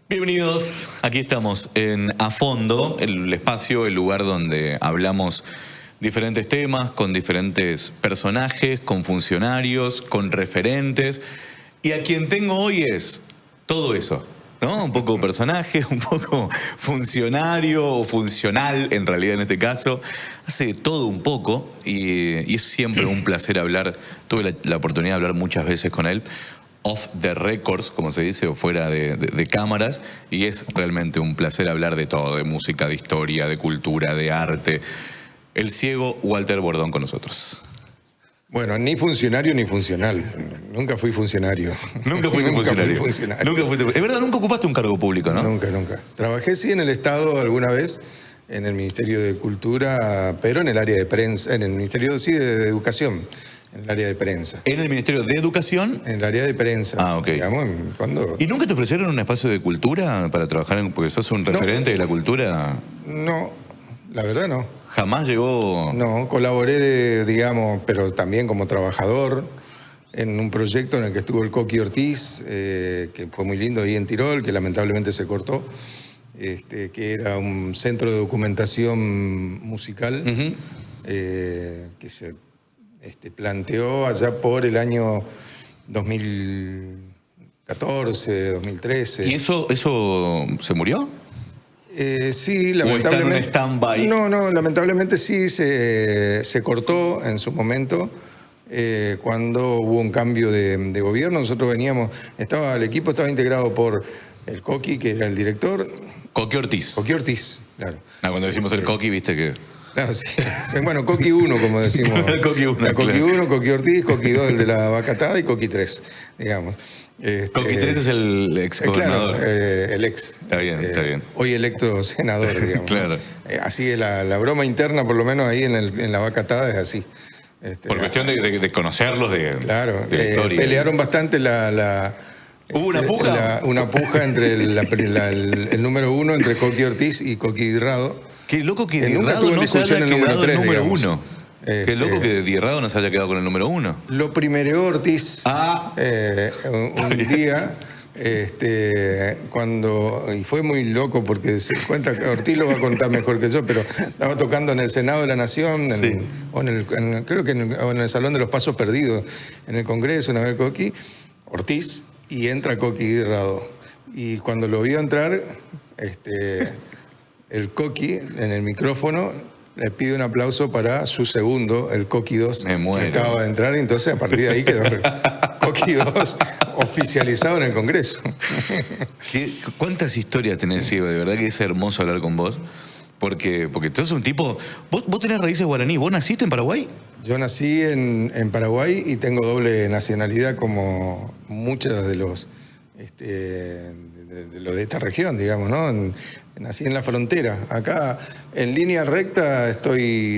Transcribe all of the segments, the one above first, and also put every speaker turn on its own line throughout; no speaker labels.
Bienvenidos, aquí estamos en A Fondo, el espacio, el lugar donde hablamos diferentes temas, con diferentes personajes, con funcionarios, con referentes. Y a quien tengo hoy es todo eso, ¿no? Un poco personaje, un poco funcionario o funcional, en realidad en este caso. Hace de todo un poco y es siempre un placer hablar. Tuve la oportunidad de hablar muchas veces con él. Off the records, como se dice, o fuera de cámaras, y es realmente un placer hablar de todo, de música, de historia, de cultura, de arte. El ciego Walter Bordón con nosotros.
Bueno, ni funcionario ni funcional. Nunca fui funcionario.
Nunca fuiste funcionario.
Fui funcionario.
Nunca fuiste, es verdad, nunca ocupaste un cargo público, ¿no?
Nunca. Trabajé sí en el Estado alguna vez, en el Ministerio de Cultura, pero en el área de prensa, en el Ministerio sí de Educación. En el área de prensa.
¿En el Ministerio de Educación?
En el área de prensa.
Ah, ok.
Digamos, ¿cuándo?
¿Y nunca te ofrecieron un espacio de cultura para trabajar porque sos un referente de la cultura?
No, la verdad no.
¿Jamás llegó...?
No, colaboré, digamos, pero también como trabajador en un proyecto en el que estuvo el Coqui Ortiz, que fue muy lindo ahí en Tirol, que lamentablemente se cortó, que era un centro de documentación musical que se planteó allá por el año 2014, 2013.
¿Y eso se murió?
Sí,
lamentablemente. ¿O está en un stand-by?
No, lamentablemente sí se cortó en su momento. Cuando hubo un cambio de gobierno, nosotros veníamos, el equipo estaba integrado por el Coqui, que era el director.
Coqui Ortiz.
Coqui Ortiz, claro.
Cuando decimos el Coqui, viste que...
Claro, sí. Bueno, Coqui 1, como decimos.
Coqui 1,
Coqui 1, Coqui Ortiz, Coqui 2, el de la vaca atada, y Coqui 3, digamos.
Coqui 3 es el ex gobernador.
Claro, el ex.
Está bien.
Hoy electo senador, digamos.
Claro.
Así es la broma interna, por lo menos ahí en la vaca atada, es así.
Por cuestión de conocerlos
Claro,
de la historia.
Pelearon bastante
¿Hubo una puja?
Una puja entre el número 1, entre Coqui Ortiz y Coqui Dirrado.
Qué loco que
nunca
Dirrado
tuvo
no se haya
el número
quedado
3,
el número
digamos.
1. Qué loco que Dirrado no se haya quedado con el número 1.
Lo primereó Ortiz un día, y fue muy loco porque se cuenta que Ortiz lo va a contar mejor que yo, pero estaba tocando en el Senado de la Nación, creo que en el Salón de los Pasos Perdidos, en el Congreso, una vez Coqui, Ortiz, y entra Coqui Dirrado. Y cuando lo vio entrar, el Coqui en el micrófono le pide un aplauso para su segundo, el Coqui 2, que acaba de entrar, y entonces a partir de ahí quedó el Coqui 2 oficializado en el Congreso.
¿Cuántas historias tenés, Ivo? De verdad que es hermoso hablar con vos, porque tú sos un tipo... Vos tenés raíces guaraní, ¿vos naciste en Paraguay?
Yo nací en Paraguay y tengo doble nacionalidad como muchos de los de esta región, digamos, ¿no? Nací en la frontera. Acá, en línea recta,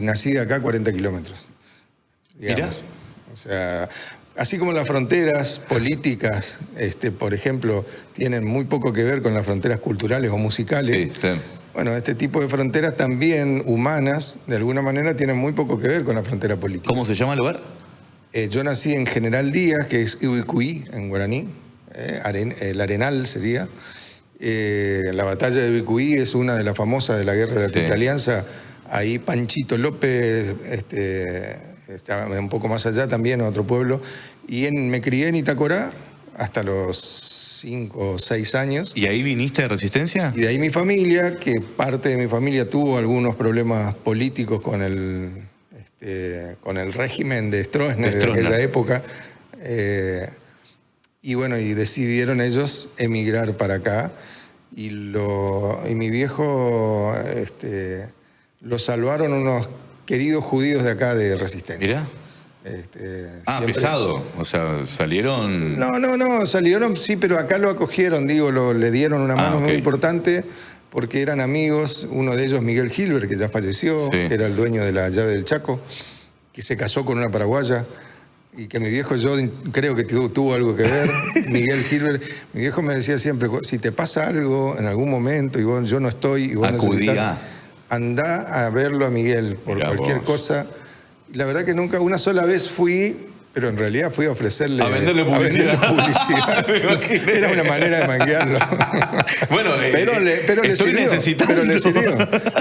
nací acá a 40 kilómetros.
¿Mirá?
O sea, así como las fronteras políticas, por ejemplo, tienen muy poco que ver con las fronteras culturales o musicales.
Sí.
Bueno, este tipo de fronteras también humanas, de alguna manera, tienen muy poco que ver con la frontera política.
¿Cómo se llama el lugar?
Yo nací en General Díaz, que es Ubicuí, en guaraní. El Arenal sería. La batalla de Ubicuí es una de las famosas de la Guerra de la Triple Alianza. Ahí Panchito López estaba un poco más allá también, en otro pueblo. Y me crié en Itacorá hasta los 5 o 6 años.
¿Y ahí viniste de Resistencia?
Y de ahí mi familia, que parte de mi familia tuvo algunos problemas políticos con el régimen de Stroessner de aquella época. Y bueno, y decidieron ellos emigrar para acá. Y mi viejo lo salvaron unos queridos judíos de acá de Resistencia.
Mirá. Pesado. O sea, salieron...
No, salieron, sí, pero acá lo acogieron, le dieron una mano muy importante porque eran amigos. Uno de ellos, Miguel Gilbert, que ya falleció, que era el dueño de la llave del Chaco, que se casó con una paraguaya. Y que mi viejo, yo creo que tuvo algo que ver. Miguel Gilbert, mi viejo me decía siempre, si te pasa algo en algún momento y yo no estoy y vos necesitas, andá a verlo a Miguel por cualquier cosa. Y la verdad que nunca, una sola vez fui, pero en realidad fui a ofrecerle...
A venderle publicidad.
Era una manera de manguearlo.
Bueno,
pero le sirvió.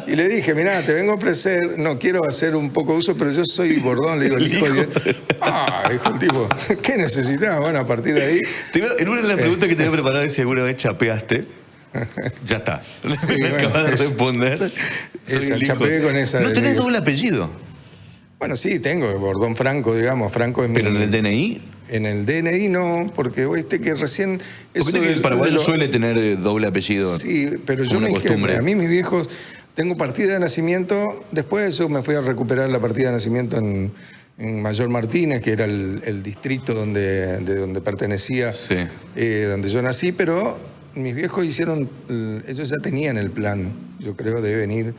Y le dije, mirá, te vengo a ofrecer, no quiero hacer un poco de uso, pero yo soy bordón, le digo, el hijo de... dijo el tipo, ¿qué necesitas? Bueno, a partir de ahí...
En una de las preguntas que te había preparado es si alguna vez chapeaste. Ya está. Me acabas de responder.
Chapeé con esa.
¿No tenés doble apellido?
Bueno, sí, tengo Bordón Franco, digamos. Franco es
¿Pero en el DNI?
En el DNI no, porque que recién...
Porque el paraguayo suele tener doble apellido.
Sí, pero yo me dije, a mí mis viejos... Tengo partida de nacimiento, después de eso me fui a recuperar la partida de nacimiento en Mayor Martínez, que era el distrito de donde pertenecía,
sí.
Donde yo nací, pero mis viejos ellos ya tenían el plan, yo creo, de venir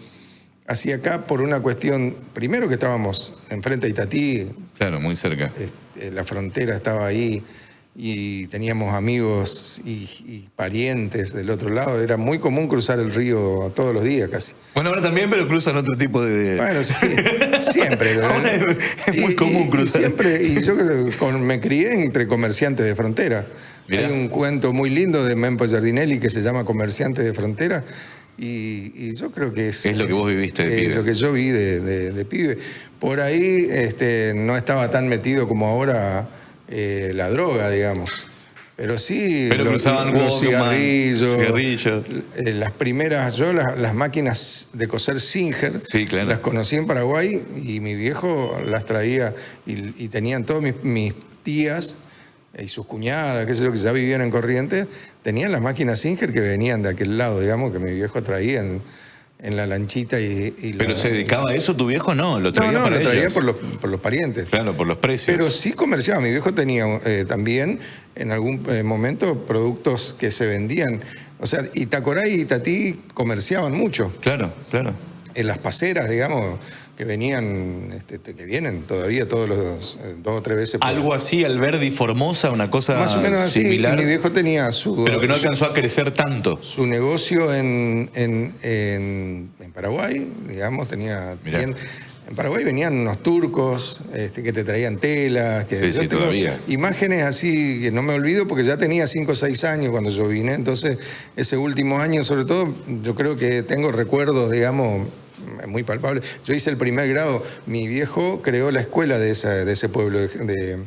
hacia acá por una cuestión, primero que estábamos enfrente a Itatí.
Claro, muy cerca.
La frontera estaba ahí y teníamos amigos y parientes del otro lado. Era muy común cruzar el río todos los días casi.
Bueno, ahora también, pero cruzan otro tipo de...
Bueno, sí, siempre.
Ahora es muy común cruzar.
Y yo me crié entre comerciantes de frontera. Mirá. Hay un cuento muy lindo de Mempo Giardinelli que se llama Comerciantes de Frontera. Y yo creo que es
lo que vos viviste de pibe.
Lo que yo vi de pibe. Por ahí no estaba tan metido como ahora la droga, digamos. Pero sí,
los cigarrillos.
Las primeras, las máquinas de coser Singer,
sí, claro.
Las conocí en Paraguay y mi viejo las traía y tenían todas mis tías y sus cuñadas, qué sé yo, que ya vivían en Corrientes, tenían las máquinas Singer que venían de aquel lado, digamos, que mi viejo traía en la lanchita
¿Pero se dedicaba a eso tu viejo? No, lo traía para
lo traía
ellos.
por los parientes.
Claro, por los precios.
Pero sí comerciaba. Mi viejo tenía también en algún momento productos que se vendían. O sea, Itacorá y Itatí comerciaban mucho.
Claro, claro.
En las paseras, digamos, que venían, que vienen todavía todos los 2 o 3 veces.
Algo así, Alberdi, Formosa, una cosa
más o menos así.
Similar.
Mi viejo tenía
pero que no alcanzó a crecer tanto.
Su negocio en Paraguay, digamos, tenía... En Paraguay venían unos turcos que te traían telas. Que
sí, todavía.
Imágenes así que no me olvido porque ya tenía 5 o 6 años cuando yo vine. Entonces, ese último año, sobre todo, yo creo que tengo recuerdos, digamos, muy palpables. Yo hice el primer grado. Mi viejo creó la escuela de ese pueblo de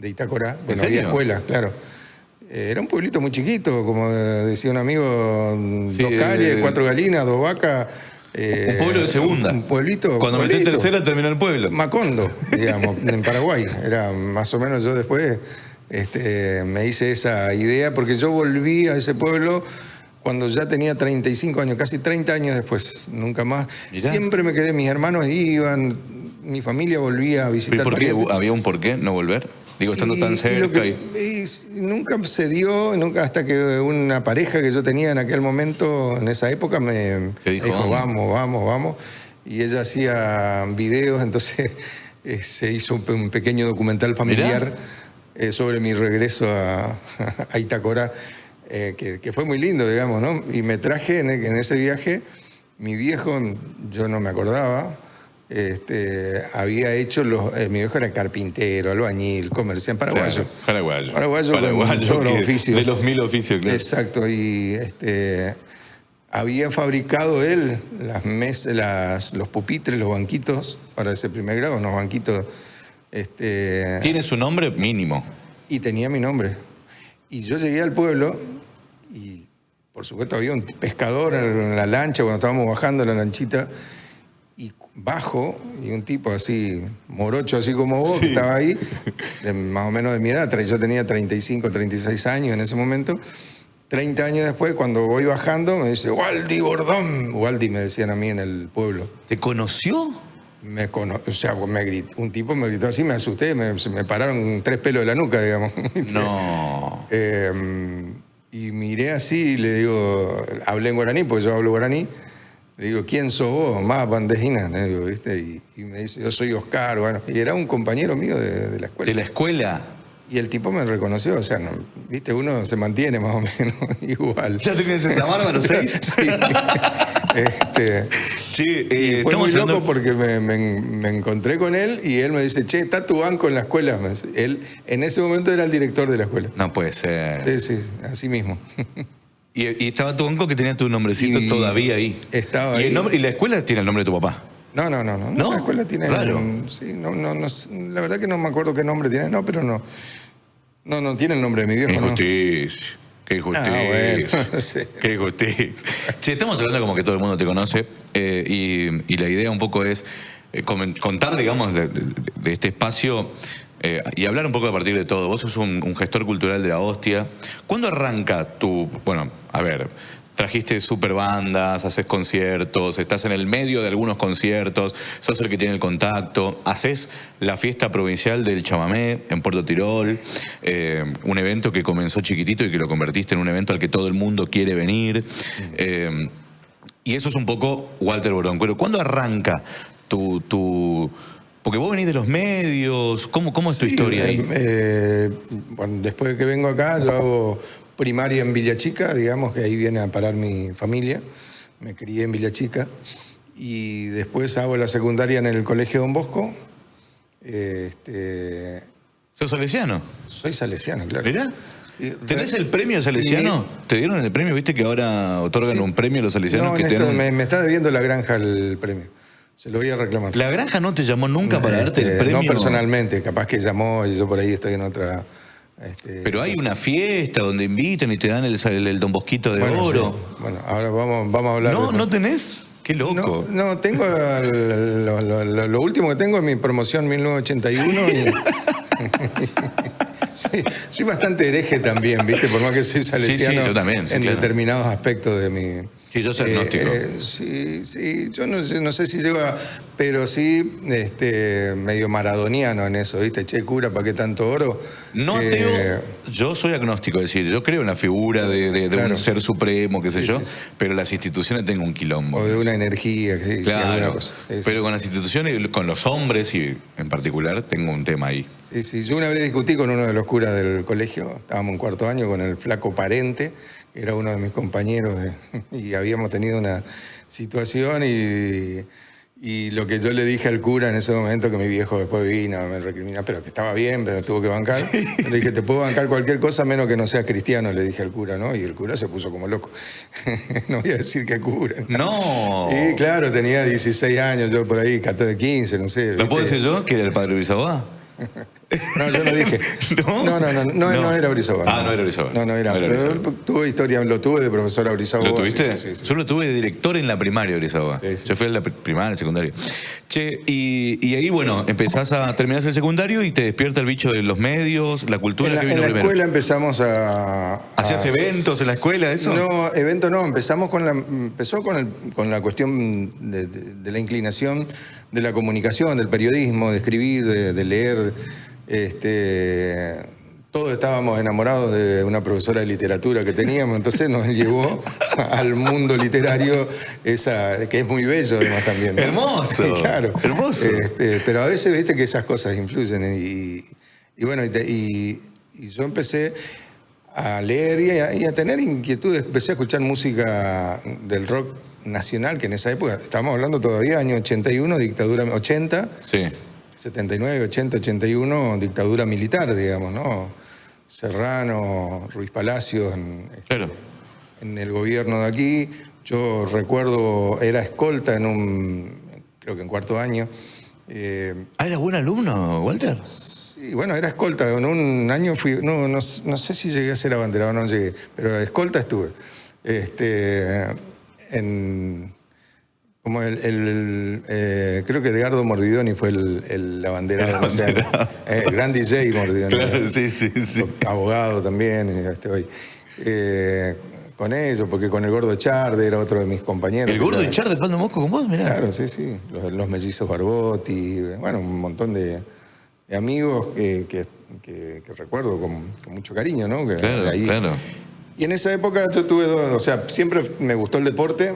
Itacorá. Bueno, había escuela, claro. Era un pueblito muy chiquito, como decía un amigo, 2 calles, 4 galinas, 2 vacas.
Un pueblo de segunda.
Un pueblito.
Cuando metí en tercera terminó el pueblo.
Macondo, digamos, en Paraguay. Era más o menos, yo después me hice esa idea porque yo volví a ese pueblo cuando ya tenía 35 años, casi 30 años después, nunca más. Mirá. Siempre me quedé, mis hermanos iban, mi familia volvía a visitar.
¿Por qué? ¿Había un porqué no volver? Digo, estando tan cerca.
Nunca se dio, nunca, hasta que una pareja que yo tenía en aquel momento, en esa época, me dijo, vamos. Y ella hacía videos, entonces se hizo un pequeño documental familiar sobre mi regreso a Itacorá, que fue muy lindo, digamos, ¿no? Y me traje en ese viaje, mi viejo, yo no me acordaba, había hecho mi viejo era carpintero, albañil, comerciante, paraguayo.
Claro,
paraguayo con todos los oficios.
De los 1000 oficios, claro.
Exacto, y había fabricado él las mesas, los pupitres, los banquitos para ese primer grado, unos banquitos.
¿Tiene su nombre mínimo?
Y tenía mi nombre. Y yo llegué al pueblo y, por supuesto, había un pescador en la lancha cuando estábamos bajando la lanchita. Y bajo, y un tipo así, morocho así como vos, que estaba ahí, más o menos de mi edad, yo tenía 35, 36 años en ese momento. 30 años después, cuando voy bajando, me dice, Waldi Bordón. Waldi me decían a mí en el pueblo.
¿Te conoció?
O sea, un tipo me gritó así, me asusté, me pararon 3 pelos de la nuca, digamos.
No.
Y miré así y le digo, hablé en guaraní, porque yo hablo guaraní. Le digo, ¿quién sos vos? Más bandejina, le digo, ¿viste? Y me dice, yo soy Oscar, bueno. Y era un compañero mío de la escuela.
¿De la escuela?
Y el tipo me reconoció, o sea, no, ¿viste? Uno se mantiene más o menos igual.
¿Ya tenías esa barba a los 6?
Sí. Sí, y fue muy loco porque me encontré con él y él me dice, che, está tu banco en la escuela. Él en ese momento era el director de la escuela.
No puede ser.
Sí, así mismo.
Y estaba tu banco que tenía tu nombrecito todavía ahí.
Estaba ahí.
¿Y la escuela tiene el nombre de tu papá?
No. La escuela tiene...
Claro.
Sí, la verdad que no me acuerdo qué nombre tiene. No, pero no. No tiene el nombre de mi viejo.
Injusticia. ¿No? Qué injusticia.
Bueno, sí.
Qué injusticia. Che, estamos hablando como que todo el mundo te conoce y la idea un poco es contar, digamos, de este espacio y hablar un poco a partir de todo. Vos sos un gestor cultural de la hostia. ¿Cuándo arranca tu... Bueno, a ver... Trajiste super bandas, haces conciertos, estás en el medio de algunos conciertos, sos el que tiene el contacto, haces la fiesta provincial del chamamé en Puerto Tirol, un evento que comenzó chiquitito y que lo convertiste en un evento al que todo el mundo quiere venir. Y eso es un poco Walter Boroncuero. ¿Cuándo arranca tu porque vos venís de los medios, ¿cómo es tu historia ahí?
Después de que vengo acá, yo hago primaria en Villa Chica, digamos que ahí viene a parar mi familia. Me crié en Villa Chica. Y después hago la secundaria en el Colegio Don Bosco.
¿Sos salesiano?
Soy salesiano, claro.
¿Mirá? Sí, ¿tenés el premio salesiano? ¿Te dieron el premio? ¿Viste que ahora otorgan un premio a los salesianos?
No, me está debiendo la granja el premio. Se lo voy a reclamar.
¿La granja no te llamó nunca para darte el premio?
No personalmente, capaz que llamó y yo por ahí estoy en otra...
Pero hay una fiesta donde invitan y te dan el Don Bosquito de oro.
Sí. Bueno, ahora vamos a hablar.
¿No tenés? Qué loco.
No tengo lo último que tengo es mi promoción 1981 y... Sí, soy bastante hereje también, ¿viste? Por más que soy salesiano
yo también,
en determinados aspectos de mi...
Sí, yo soy agnóstico.
Sí, yo no sé si llego a... Pero sí, medio maradoniano en eso, ¿viste? Che, cura, ¿para qué tanto oro?
Yo soy agnóstico, es decir, yo creo en la figura de un ser supremo, qué sé yo, pero las instituciones tengo un quilombo.
O de una energía, alguna cosa.
Pero con las instituciones, con los hombres y en particular, tengo un tema ahí.
Sí, yo una vez discutí con uno de los curas del colegio, estábamos en cuarto año con el flaco Parente, que era uno de mis compañeros, y habíamos tenido una situación y lo que yo le dije al cura en ese momento, que mi viejo después vino, me recriminó, pero que estaba bien, pero tuvo que bancar. Sí. Le dije, te puedo bancar cualquier cosa menos que no seas cristiano, le dije al cura, ¿no? Y el cura se puso como loco. No voy a decir que cura.
No.
Y claro, tenía 16 años, yo por ahí, 15, no sé.
¿Lo puedo decir yo? ¿Que era el padre Orizaba?
No, yo no dije. No era Orizaba.
Ah, no era Orizaba.
No era. Pero tuve historia, lo tuve de profesor Orizaba.
¿Lo tuviste? Sí. Yo lo tuve de director en la primaria Orizaba. Sí. Yo fui a la primaria, secundaria. Che, y ahí, bueno, terminás el secundario y te despierta el bicho de los medios, la cultura que vino primero.
En la escuela empezamos a...
¿Hacías eventos en la escuela, eso?
No, eventos no. Empezó con la cuestión de la inclinación de la comunicación, del periodismo, de escribir, de leer. Todos estábamos enamorados de una profesora de literatura que teníamos, entonces nos llevó al mundo literario, que es muy bello además también, ¿no?
Hermoso.
Claro.
Hermoso.
Pero a veces viste que esas cosas influyen y bueno, y yo empecé a leer y a tener inquietudes. Empecé a escuchar música del rock nacional, que en esa época, estábamos hablando todavía, año 81, dictadura 80.
Sí.
79, 80, 81, dictadura militar, digamos, ¿no? Serrano, Ruiz Palacios, en el gobierno de aquí. Yo recuerdo, era escolta creo que en cuarto año.
¿Eras buen alumno, Walter?
Sí, bueno, era escolta. En un año fui, no sé si llegué a ser abanderado o no llegué, pero escolta estuve. Como creo que Edgardo Mordidoni fue el abanderado. Gran DJ Mordidoni.
Claro, sí.
Abogado también. Con ellos, porque con el Gordo Charde era otro de mis compañeros.
¿El Gordo Charde Paldo Mosco con vos? Mirá.
Claro, sí. Los mellizos Barbotti, bueno, un montón de amigos que recuerdo con mucho cariño, ¿no?
Claro.
Y en esa época yo tuve siempre me gustó el deporte.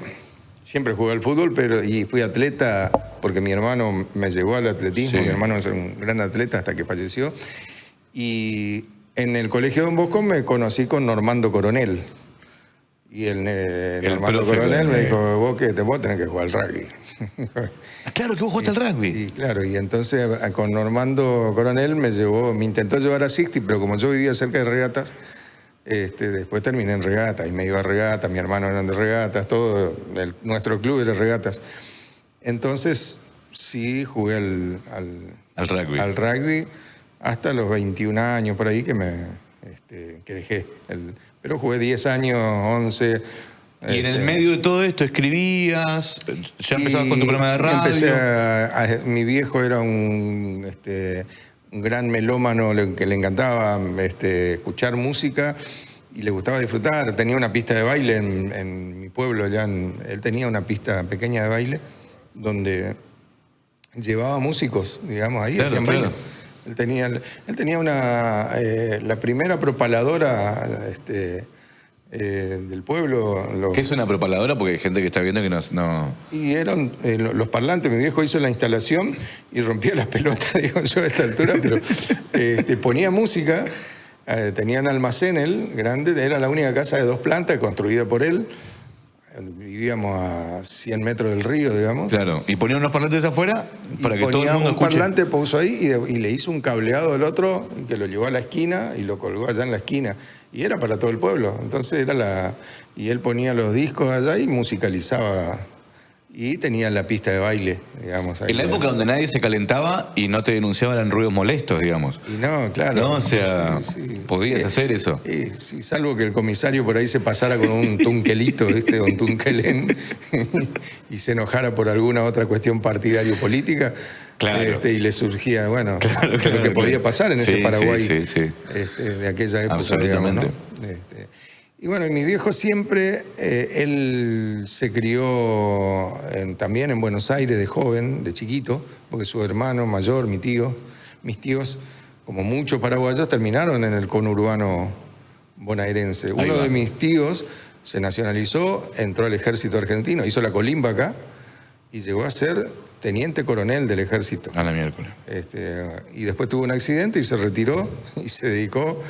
Siempre jugué al fútbol, y fui atleta porque mi hermano me llevó al atletismo. Sí. Mi hermano es un gran atleta hasta que falleció. Y en el Colegio Don Bosco me conocí con Normando Coronel. Y el Armando Coronel me dijo, vos tenés que jugar al rugby.
Claro que vos jugaste al rugby.
Y claro, y entonces con Armando Coronel me intentó llevar a Sixty, pero como yo vivía cerca de regatas, después terminé en regatas y me iba a regatas, mi hermano eran de regatas, todo, nuestro club era regatas. Entonces sí jugué al rugby hasta los 21 años por ahí que dejé. Pero jugué 10 años, 11.
Y en el medio de todo esto escribías, ya empezabas con tu programa de radio.
Mi viejo era un gran melómano que le encantaba escuchar música y le gustaba disfrutar. Tenía una pista de baile en mi pueblo, él tenía una pista pequeña de baile donde llevaba músicos, digamos, ahí hacían baile. Él tenía la primera propaladora del pueblo.
¿Qué es una propaladora? Porque hay gente que está viendo que no...
Y eran los parlantes. Mi viejo hizo la instalación y rompía las pelotas, digo yo, a esta altura, pero ponía música. Tenía un almacén él, grande, era la única casa de 2 plantas construida por él. Vivíamos a 100 metros del río, digamos.
Claro, y ponía unos parlantes afuera para que todo el mundo escuche.
Un parlante puso ahí y le hizo un cableado del otro que lo llevó a la esquina y lo colgó allá en la esquina. Y era para todo el pueblo. Entonces y él ponía los discos allá y musicalizaba. Y tenía la pista de baile, digamos. Ahí
en la época donde nadie se calentaba y no te denunciaban en ruidos molestos, digamos.
Y no, claro.
No, o sea, podías hacer eso.
Sí, salvo que el comisario por ahí se pasara con un tunquelito, ¿viste? Un tunquelén, y se enojara por alguna otra cuestión partidario-política.
Claro.
Y le surgía, bueno, lo que podía pasar en ese Paraguay de aquella época.
Absolutamente.
Digamos, ¿no? Y bueno, mi viejo siempre, él se crió también en Buenos Aires de joven, de chiquito, porque su hermano mayor, mis tíos, como muchos paraguayos, terminaron en el conurbano bonaerense. Uno de mis tíos se nacionalizó, entró al ejército argentino, hizo la colimba acá y llegó a ser teniente coronel del ejército.
A la miércoles.
Y después tuvo un accidente y se retiró y se dedicó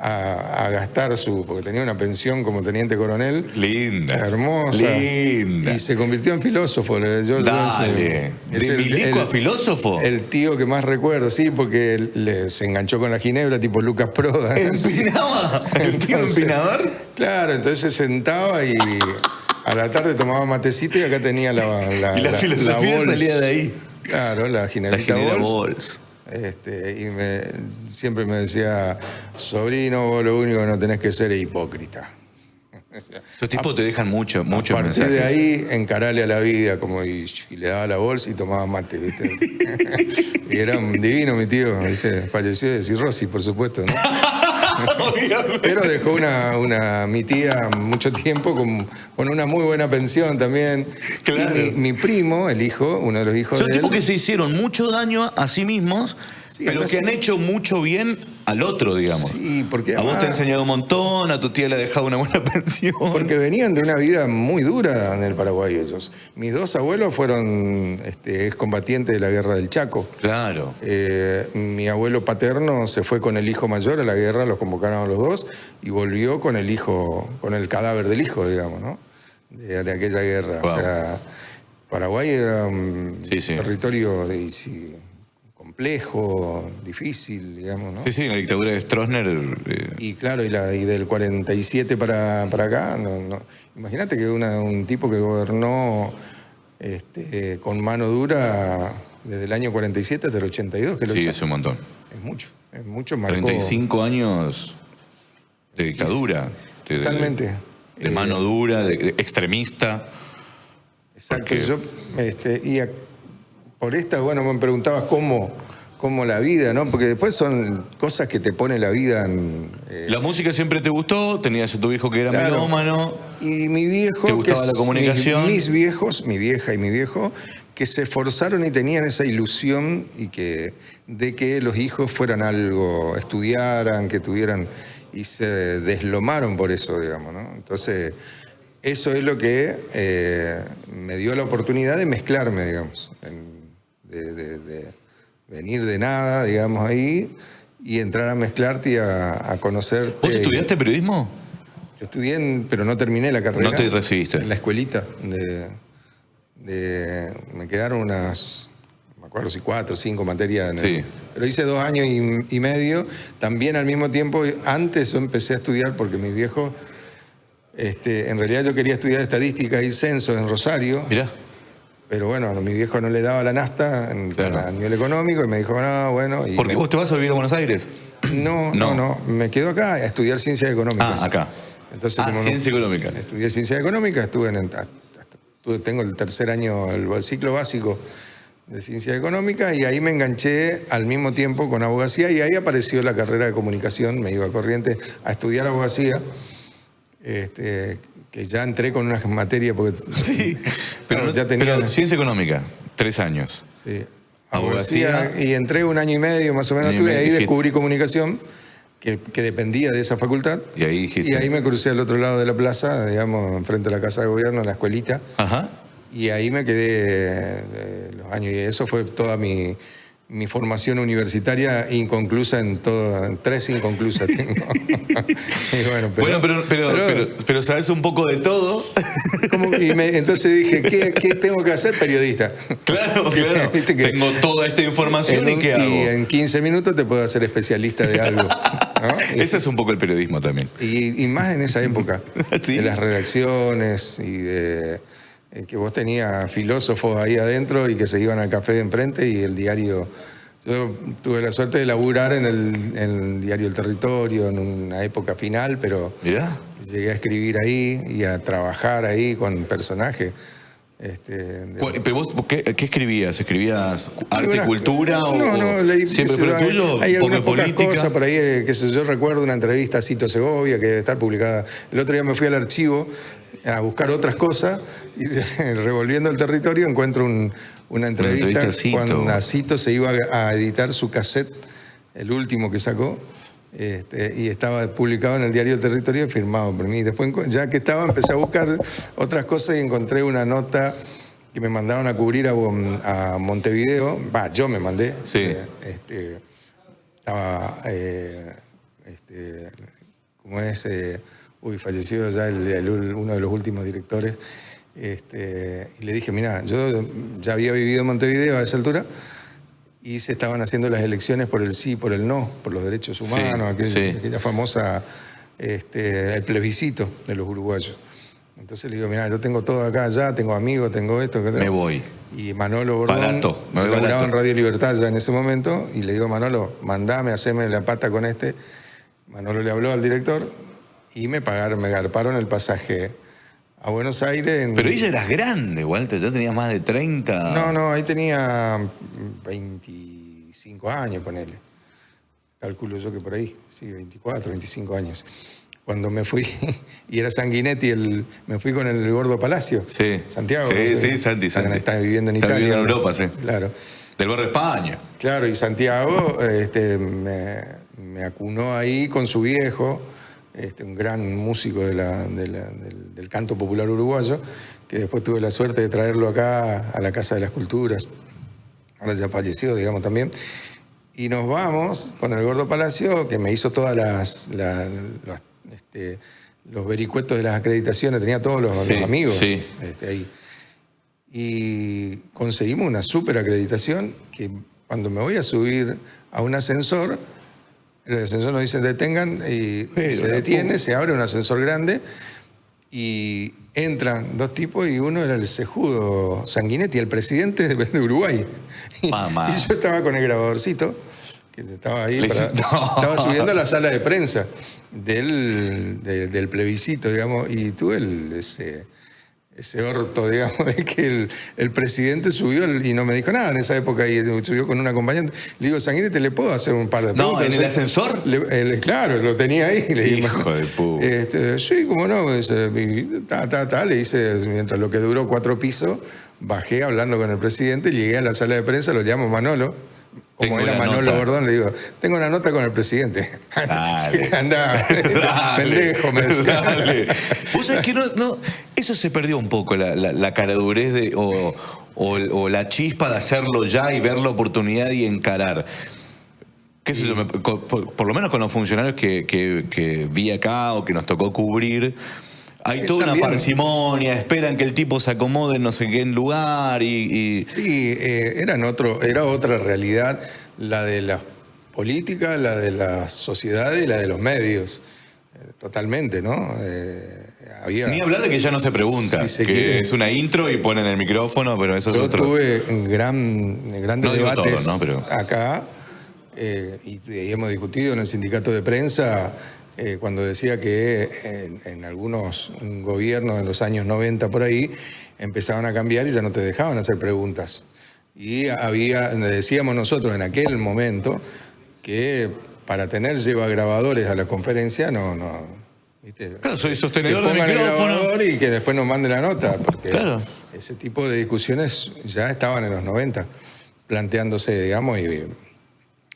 a gastar porque tenía una pensión como teniente coronel.
Linda.
Hermosa.
Linda.
Y se convirtió en filósofo.
Dale. ¿De milico a filósofo?
El tío que más recuerdo, sí, porque se enganchó con la ginebra tipo Lucas Prodan.
¿Empinaba? ¿El tío empinador?
Claro, entonces se sentaba y a la tarde tomaba matecito y acá tenía la
filosofía salía de ahí.
Claro, la ginebrita
Bols.
Siempre me decía, sobrino, vos lo único que no tenés que ser es hipócrita.
Esos tipos te dejan mucho mensajes.
A partir de ahí, encarale a la vida, y le daba la bolsa y tomaba mate, ¿viste? Y era un divino mi tío, ¿viste? Falleció de cirrosis, por supuesto, ¿no? Pero dejó mi tía mucho tiempo con una muy buena pensión también.
Claro.
Y mi primo, uno de los hijos de él...
Son tipos que se hicieron mucho daño a sí mismos, pero que han hecho mucho bien al otro, digamos.
Sí, porque
a vos te ha enseñado un montón, a tu tía le ha dejado una buena pensión.
Porque venían de una vida muy dura en el Paraguay ellos. Mis 2 abuelos fueron excombatientes de la guerra del Chaco.
Claro.
Mi abuelo paterno se fue con el hijo mayor a la guerra, los convocaron a los 2 y volvió con el cadáver del hijo, digamos, ¿no? De aquella guerra. Wow. O sea, Paraguay era un territorio complejo, difícil, digamos, ¿no?
Sí, la dictadura de Stroessner.
Y claro, y del 47 para acá, imagínate que un tipo que gobernó con mano dura desde el año 47 hasta el 82, que lo
sí, es un montón.
Es mucho más.
35 años de dictadura.
Totalmente.
De mano dura, de extremista.
Exacto. Porque... por esta, bueno, me preguntabas cómo la vida, ¿no? Porque después son cosas que te pone la vida en...
La música siempre te gustó, tenías a tu hijo que era melómano.
Y mi viejo...
¿Te gustaba la comunicación?
Mis viejos, mi vieja y mi viejo, que se esforzaron y tenían esa ilusión de que los hijos fueran algo, estudiaran, que tuvieran... Y se deslomaron por eso, digamos, ¿no? Entonces... Eso es lo que me dio la oportunidad de mezclarme, digamos, de venir de nada, digamos, ahí, y entrar a mezclarte y a conocerte.
¿Vos estudiaste periodismo?
Yo estudié, pero no terminé la carrera.
¿No te recibiste?
En la escuelita. Me quedaron unas, no me acuerdo si 4 o 5 materias.
Sí.
Pero hice 2 años y medio. También al mismo tiempo, antes yo empecé a estudiar porque mis viejos, en realidad yo quería estudiar estadística y censo en Rosario.
Mirá.
Pero bueno, a mi viejo no le daba la nasta a nivel económico y me dijo, no, bueno.
¿Por qué vos te vas a vivir a Buenos Aires?
No. Me quedo acá a estudiar ciencias económicas.
Ah, acá.
Entonces,
ciencia económica.
Estudié ciencias económicas, tengo el tercer año, el ciclo básico de ciencias económicas, y ahí me enganché al mismo tiempo con abogacía, y ahí apareció la carrera de comunicación. Me iba a Corrientes a estudiar abogacía. Que ya entré con unas materias porque
sí, pero
ya tenía...
Pero ciencia económica, 3 años.
Sí. Abogacía, y entré 1 año y medio más o menos, y ahí descubrí comunicación, que dependía de esa facultad.
Y ahí dijiste...
Y ahí me crucé al otro lado de la plaza, digamos, enfrente de la Casa de Gobierno, en la escuelita.
Ajá.
Y ahí me quedé los años, y eso fue toda mi formación universitaria inconclusa, en 3 inconclusas tengo. Y bueno,
pero sabes un poco de todo.
Entonces dije, ¿qué tengo que hacer? Periodista.
Claro. Tengo toda esta información y ¿qué hago?
Y en 15 minutos te puedo hacer especialista de algo, ¿no?
Ese es un poco el periodismo también.
Y más en esa época,
¿Sí?
de las redacciones y de... que vos tenías filósofos ahí adentro y que se iban al café de enfrente, y el diario... Yo tuve la suerte de laburar en el diario El Territorio en una época final, pero
¿Mirá?
Llegué a escribir ahí y a trabajar ahí con personajes.
¿Pero vos qué escribías? ¿Escribías arte y cultura?
No, leí,
¿siempre fue lo tuyo?
Hay algunas pocas
política
cosas por ahí, yo recuerdo una entrevista a Cito Segovia que debe estar publicada. El otro día me fui al archivo a buscar otras cosas y revolviendo El Territorio encuentro una entrevista cuando a Cito se iba a editar su cassette, el último que sacó. Y estaba publicado en el diario El Territorio, firmado por mí. Después, ya que estaba, empecé a buscar otras cosas y encontré una nota que me mandaron a cubrir a Montevideo. Yo me mandé.
Sí.
Estaba, ¿cómo es? Fallecido ya uno de los últimos directores. Y le dije, mira, yo ya había vivido en Montevideo a esa altura, y se estaban haciendo las elecciones por el sí, por el no, por los derechos humanos, aquella famosa, el plebiscito de los uruguayos. Entonces le digo, mira, yo tengo todo acá, ya tengo amigos, tengo esto.
Me voy.
Y Manolo Bordón, laburaba en Radio Libertad ya en ese momento, y le digo, Manolo, mandame, haceme la pata con este. Manolo le habló al director y me garparon el pasaje a Buenos Aires.
Pero ella eras grande, Walter, ya tenías más de 30.
No, ahí tenía 25 años, ponele. Calculo yo que por ahí, sí, 24, 25 años. Cuando me fui, y era Sanguinetti, me fui con el Gordo Palacio.
Sí.
Santiago.
Sí, Santi.
Está viviendo en Italia.
Viviendo en Europa, sí.
Claro.
Del barrio España.
Claro, y Santiago me acunó ahí con su viejo, un gran músico del canto popular uruguayo, que después tuve la suerte de traerlo acá a la Casa de las Culturas. Ahora ya falleció, digamos, también. Y nos vamos con el Gordo Palacio, que me hizo todas los vericuetos de las acreditaciones, tenía todos los amigos ahí. Y conseguimos una súper acreditación que cuando me voy a subir a un ascensor, el ascensor nos dice detengan, y se detiene, se abre un ascensor grande y entran 2 tipos, y uno era el cejudo Sanguinetti, el presidente de Uruguay. Y yo estaba con el grabadorcito, que estaba ahí, estaba subiendo a la sala de prensa del plebiscito, digamos, y tuve ese orto, digamos, de que el presidente subió y no me dijo nada en esa época, y subió con un acompañante. Le digo, Sanguinetti, ¿le puedo hacer un par de preguntas?
¿En el ascensor?
Claro, lo tenía ahí. Le dije,
hijo de puta.
Sí, cómo no. Le hice, mientras lo que duró 4 pisos, bajé hablando con el presidente, llegué a la sala de prensa, lo llamo Manolo. Como era Manolo Bordón, le digo, tengo una nota con el presidente. Anda, pendejo, me decía.
Dale. Vos sabés que eso se perdió un poco, la caradurez o la chispa de hacerlo ya y ver la oportunidad y encarar. qué sé yo, por lo menos con los funcionarios que vi acá o que nos tocó cubrir, hay toda una parsimonia, esperan que el tipo se acomode en no sé qué lugar y...
Sí, era otra realidad, la de la política, la de la sociedad y la de los medios. Totalmente, ¿no?
Ni hablar de que ya no se pregunta, es una intro y ponen el micrófono, pero eso es otro...
Yo tuve grandes debates
todo, ¿no? Pero...
acá y hemos discutido en el sindicato de prensa cuando decía que en algunos gobiernos en los años 90 por ahí empezaban a cambiar y ya no te dejaban hacer preguntas. Y decíamos nosotros en aquel momento que para tener grabadores a la conferencia ¿viste?
Claro, soy sostenedor
del micrófono. El grabador y que después nos mande la nota, porque ese tipo de discusiones ya estaban en los 90 planteándose, digamos, y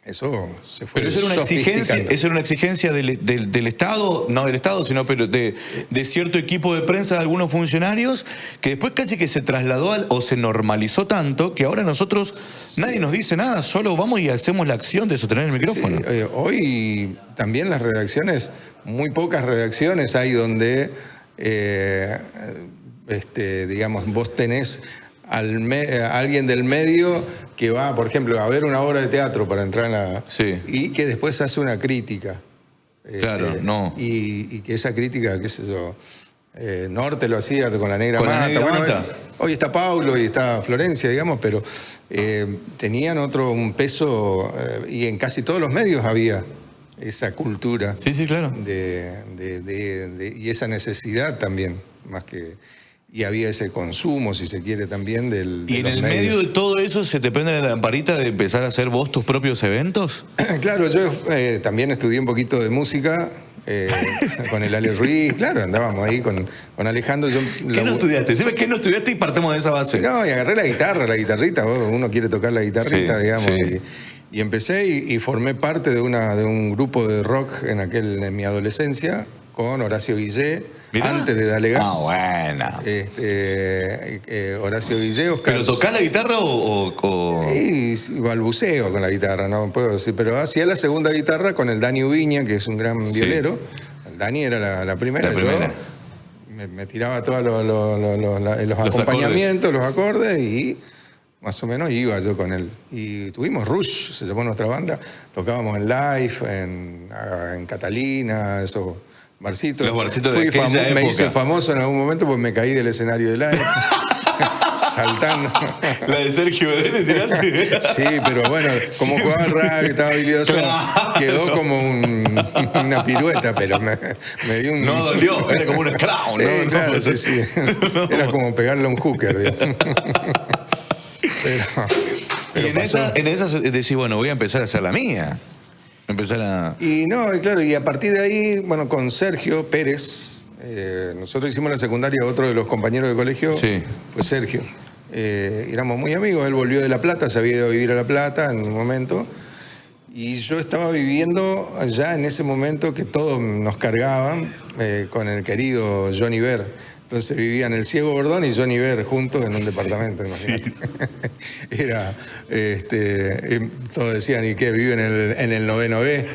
eso se fue.
Pero eso era una exigencia del Estado, no del Estado, sino de cierto equipo de prensa de algunos funcionarios, que después casi que se trasladó o se normalizó tanto que ahora nosotros, nadie nos dice nada, solo vamos y hacemos la acción de sostener el micrófono.
Sí. Hoy también las redacciones, muy pocas redacciones hay donde, digamos, vos tenés a alguien del medio que va, por ejemplo, a ver una obra de teatro para entrar en la...
Sí.
Y que después hace una crítica.
Claro, no.
Y que esa crítica, qué sé yo, Norte lo hacía con La Negra
con
Mata.
La Negra Mata.
Hoy está Paulo y está Florencia, digamos, pero tenían un peso, y en casi todos los medios había esa cultura.
Sí, sí, claro.
Y esa necesidad también, más que... Y había ese consumo, si se quiere, también del...
¿Y en el medio de todo eso se te prende la lamparita de empezar a hacer vos tus propios eventos?
Claro, yo también estudié un poquito de música con el Ale Ruiz. Claro, andábamos ahí con Alejandro.
¿Qué no estudiaste? ¿Sabes qué no estudiaste? Y partemos de esa base.
No, y agarré la guitarrita. Uno quiere tocar la guitarrita, digamos. Sí. Y empecé y formé parte de un grupo de rock en mi adolescencia con Horacio Guillé. ¿Mirá? Antes de Dale Gas.
Ah,
bueno. Horacio Guillé, Oscar.
¿Pero tocás la guitarra o...?
Sí, balbuceo con la guitarra, no puedo decir. Pero hacía la segunda guitarra con el Dani Ubiña, que es un gran violero. El Dani era la primera. Me tiraba todos los acompañamientos, los acordes y... Más o menos iba yo con él. Y tuvimos Rush, se llamó nuestra banda. Tocábamos en Live, en Catalina, esos barcitos.
Los barcitos de aquella época.
Me hice famoso en algún momento porque me caí del escenario de Live. Saltando.
¿La de Sergio Bedene tiraste?
Sí, pero bueno, como jugaba el rugby, estaba habilidoso, quedó como una pirueta, pero me dio un...
No dolió, era como un scrum, ¿no?
Claro, sí. Era como pegarle a un hooker, digamos.
Pero en esa decís, bueno, voy a empezar a hacer la mía.
Y a partir de ahí, bueno, con Sergio Pérez, nosotros hicimos la secundaria, otro de los compañeros de colegio fue Sergio. Éramos muy amigos, él volvió de La Plata, se había ido a vivir a La Plata en un momento, y yo estaba viviendo allá en ese momento que todos nos cargaban con el querido Johnny Ver. Entonces vivían el Ciego Bordón y Johnny Ver juntos en un departamento, imagínate. Sí. Era, todos decían, ¿y qué? ¿Viven en el 9º B?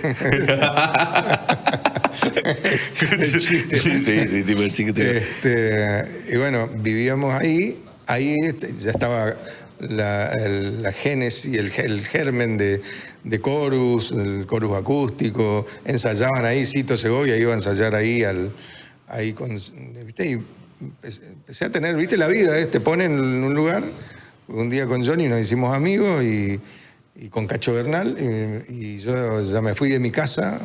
El chiste.
Sí, tipo el chiquitito.
Y bueno, vivíamos ahí ya estaba la génesis, el germen de Chorus, el Chorus acústico. Ensayaban ahí, Cito Segovia iba a ensayar ahí ¿viste? Y empecé a tener, ¿viste? La vida, te ponen en un lugar. Un día con Johnny nos hicimos amigos y con Cacho Bernal y yo ya me fui de mi casa,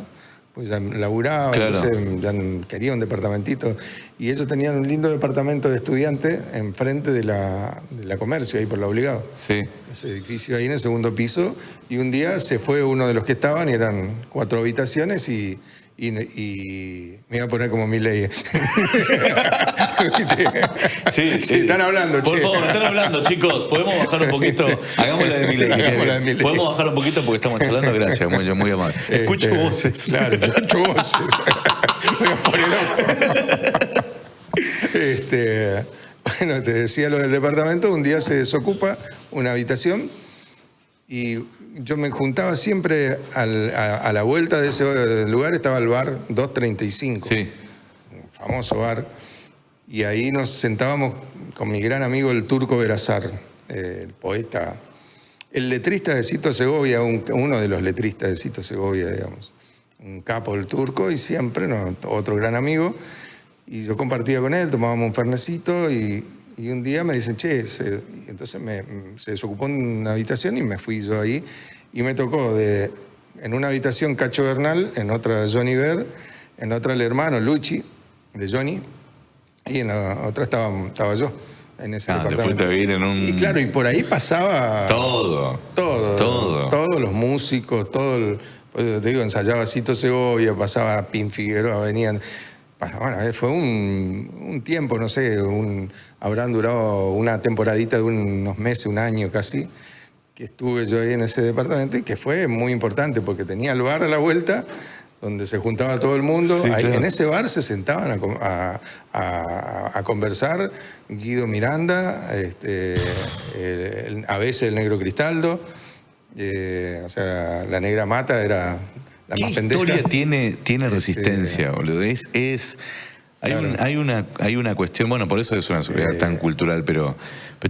pues ya laburaba, entonces ya quería un departamentito. Y ellos tenían un lindo departamento de estudiante enfrente de la Comercio, ahí por la Obligado.
Sí.
Ese edificio ahí en el segundo piso. Y un día se fue uno de los que estaban y eran 4 habitaciones y me iba a poner como Milei.
Sí,
están hablando,
Por favor, están hablando, chicos. ¿Podemos bajar un poquito? Hagamos la de Milei. ¿Podemos bajar un poquito porque estamos hablando? Gracias, muy amable. Escucho voces.
Claro, escucho voces. Me voy a poner loco. Bueno, te decía lo del departamento. Un día se desocupa una habitación y yo me juntaba siempre a la vuelta de ese lugar, estaba el bar 235.
Sí.
Un famoso bar. Y ahí nos sentábamos con mi gran amigo el Turco Berazar, el poeta, el letrista de Cito Segovia, uno de los letristas de Cito Segovia, digamos. Un capo el Turco y siempre, otro gran amigo. Y yo compartía con él, tomábamos un fernecito y un día me dicen, che, entonces se desocupó una habitación y me fui yo ahí. Y me tocó en una habitación Cacho Bernal, en otra Johnny Ver, en otra el hermano Luchi, de Johnny, y en la otra estaba yo, en ese departamento.
Te fuiste a vivir en un...
Y claro, y por ahí pasaba...
Todo.
Todos los músicos, pues te digo, ensayaba Cito Segovia, pasaba Pin Figueroa, venían... Bueno, fue un tiempo, no sé, habrán durado una temporadita de unos meses, un año casi, que estuve yo ahí en ese departamento y que fue muy importante porque tenía el bar a la vuelta donde se juntaba todo el mundo.
Sí,
ahí,
claro.
En ese bar se sentaban a conversar Guido Miranda, a veces el Negro Cristaldo, o sea, la Negra Mata era...
¿Qué historia tiene Resistencia, boludo? Hay una cuestión, bueno, por eso es una sociedad tan cultural, pero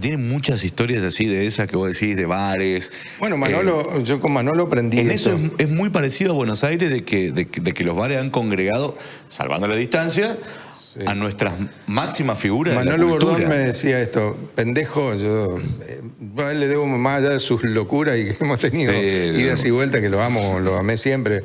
tiene muchas historias así de esas que vos decís, de bares.
Bueno, Manolo, yo con Manolo aprendí
en
eso.
Eso es muy parecido a Buenos Aires, de que los bares han congregado, salvando la distancia, sí, a nuestras máximas figuras.
Manolo
de la cultura.
Bordón me decía esto, pendejo, yo a él le debo más allá de sus locuras y que hemos tenido idas y vueltas, que lo amé siempre.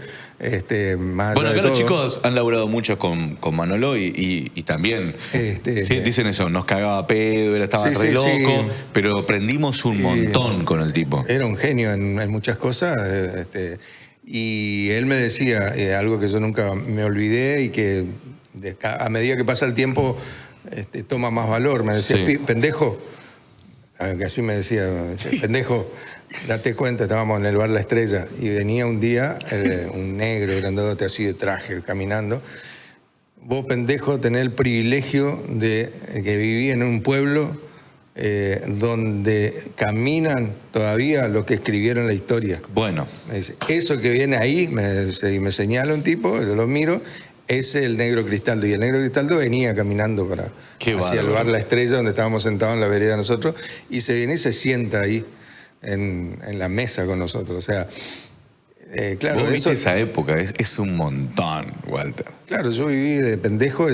Más
bueno,
acá
los chicos han laburado mucho con Manolo y también sí, dicen eso, nos cagaba pedo, estaba re loco, pero aprendimos un montón con el tipo.
Era un genio en muchas cosas. Y él me decía algo que yo nunca me olvidé y que a medida que pasa el tiempo toma más valor. Me decía, pendejo, que así me decía, pendejo, date cuenta, estábamos en el bar La Estrella y venía un día un negro grandote así de traje caminando. Vos, pendejo, tenés el privilegio de que viví en un pueblo donde caminan todavía lo que escribieron la historia.
Bueno.
Me dice, eso que viene ahí, me señala un tipo, yo lo miro, ese es el Negro Cristaldo. Y el Negro Cristaldo venía caminando hacia el bar La Estrella, donde estábamos sentados en la vereda nosotros, y se viene y se sienta ahí en la mesa con nosotros. O sea, claro.
¿Vos viste esa época? Es un montón, Walter.
Claro, yo viví de pendejo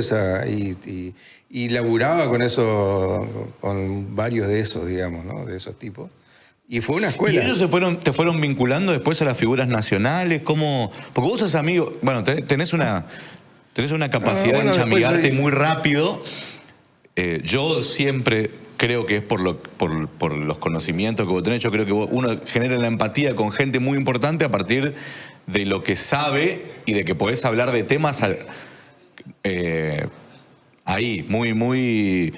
y laburaba con eso, con varios de esos, digamos, ¿no? De esos tipos. Y fue una escuela.
¿Y ellos te fueron vinculando después a las figuras nacionales? ¿Cómo? Porque vos sos amigo, bueno, tenés una capacidad de enchamigarte muy rápido. Yo siempre creo que es por los conocimientos que vos tenés. Yo creo que uno genera la empatía con gente muy importante a partir de lo que sabe y de que podés hablar de temas ahí, muy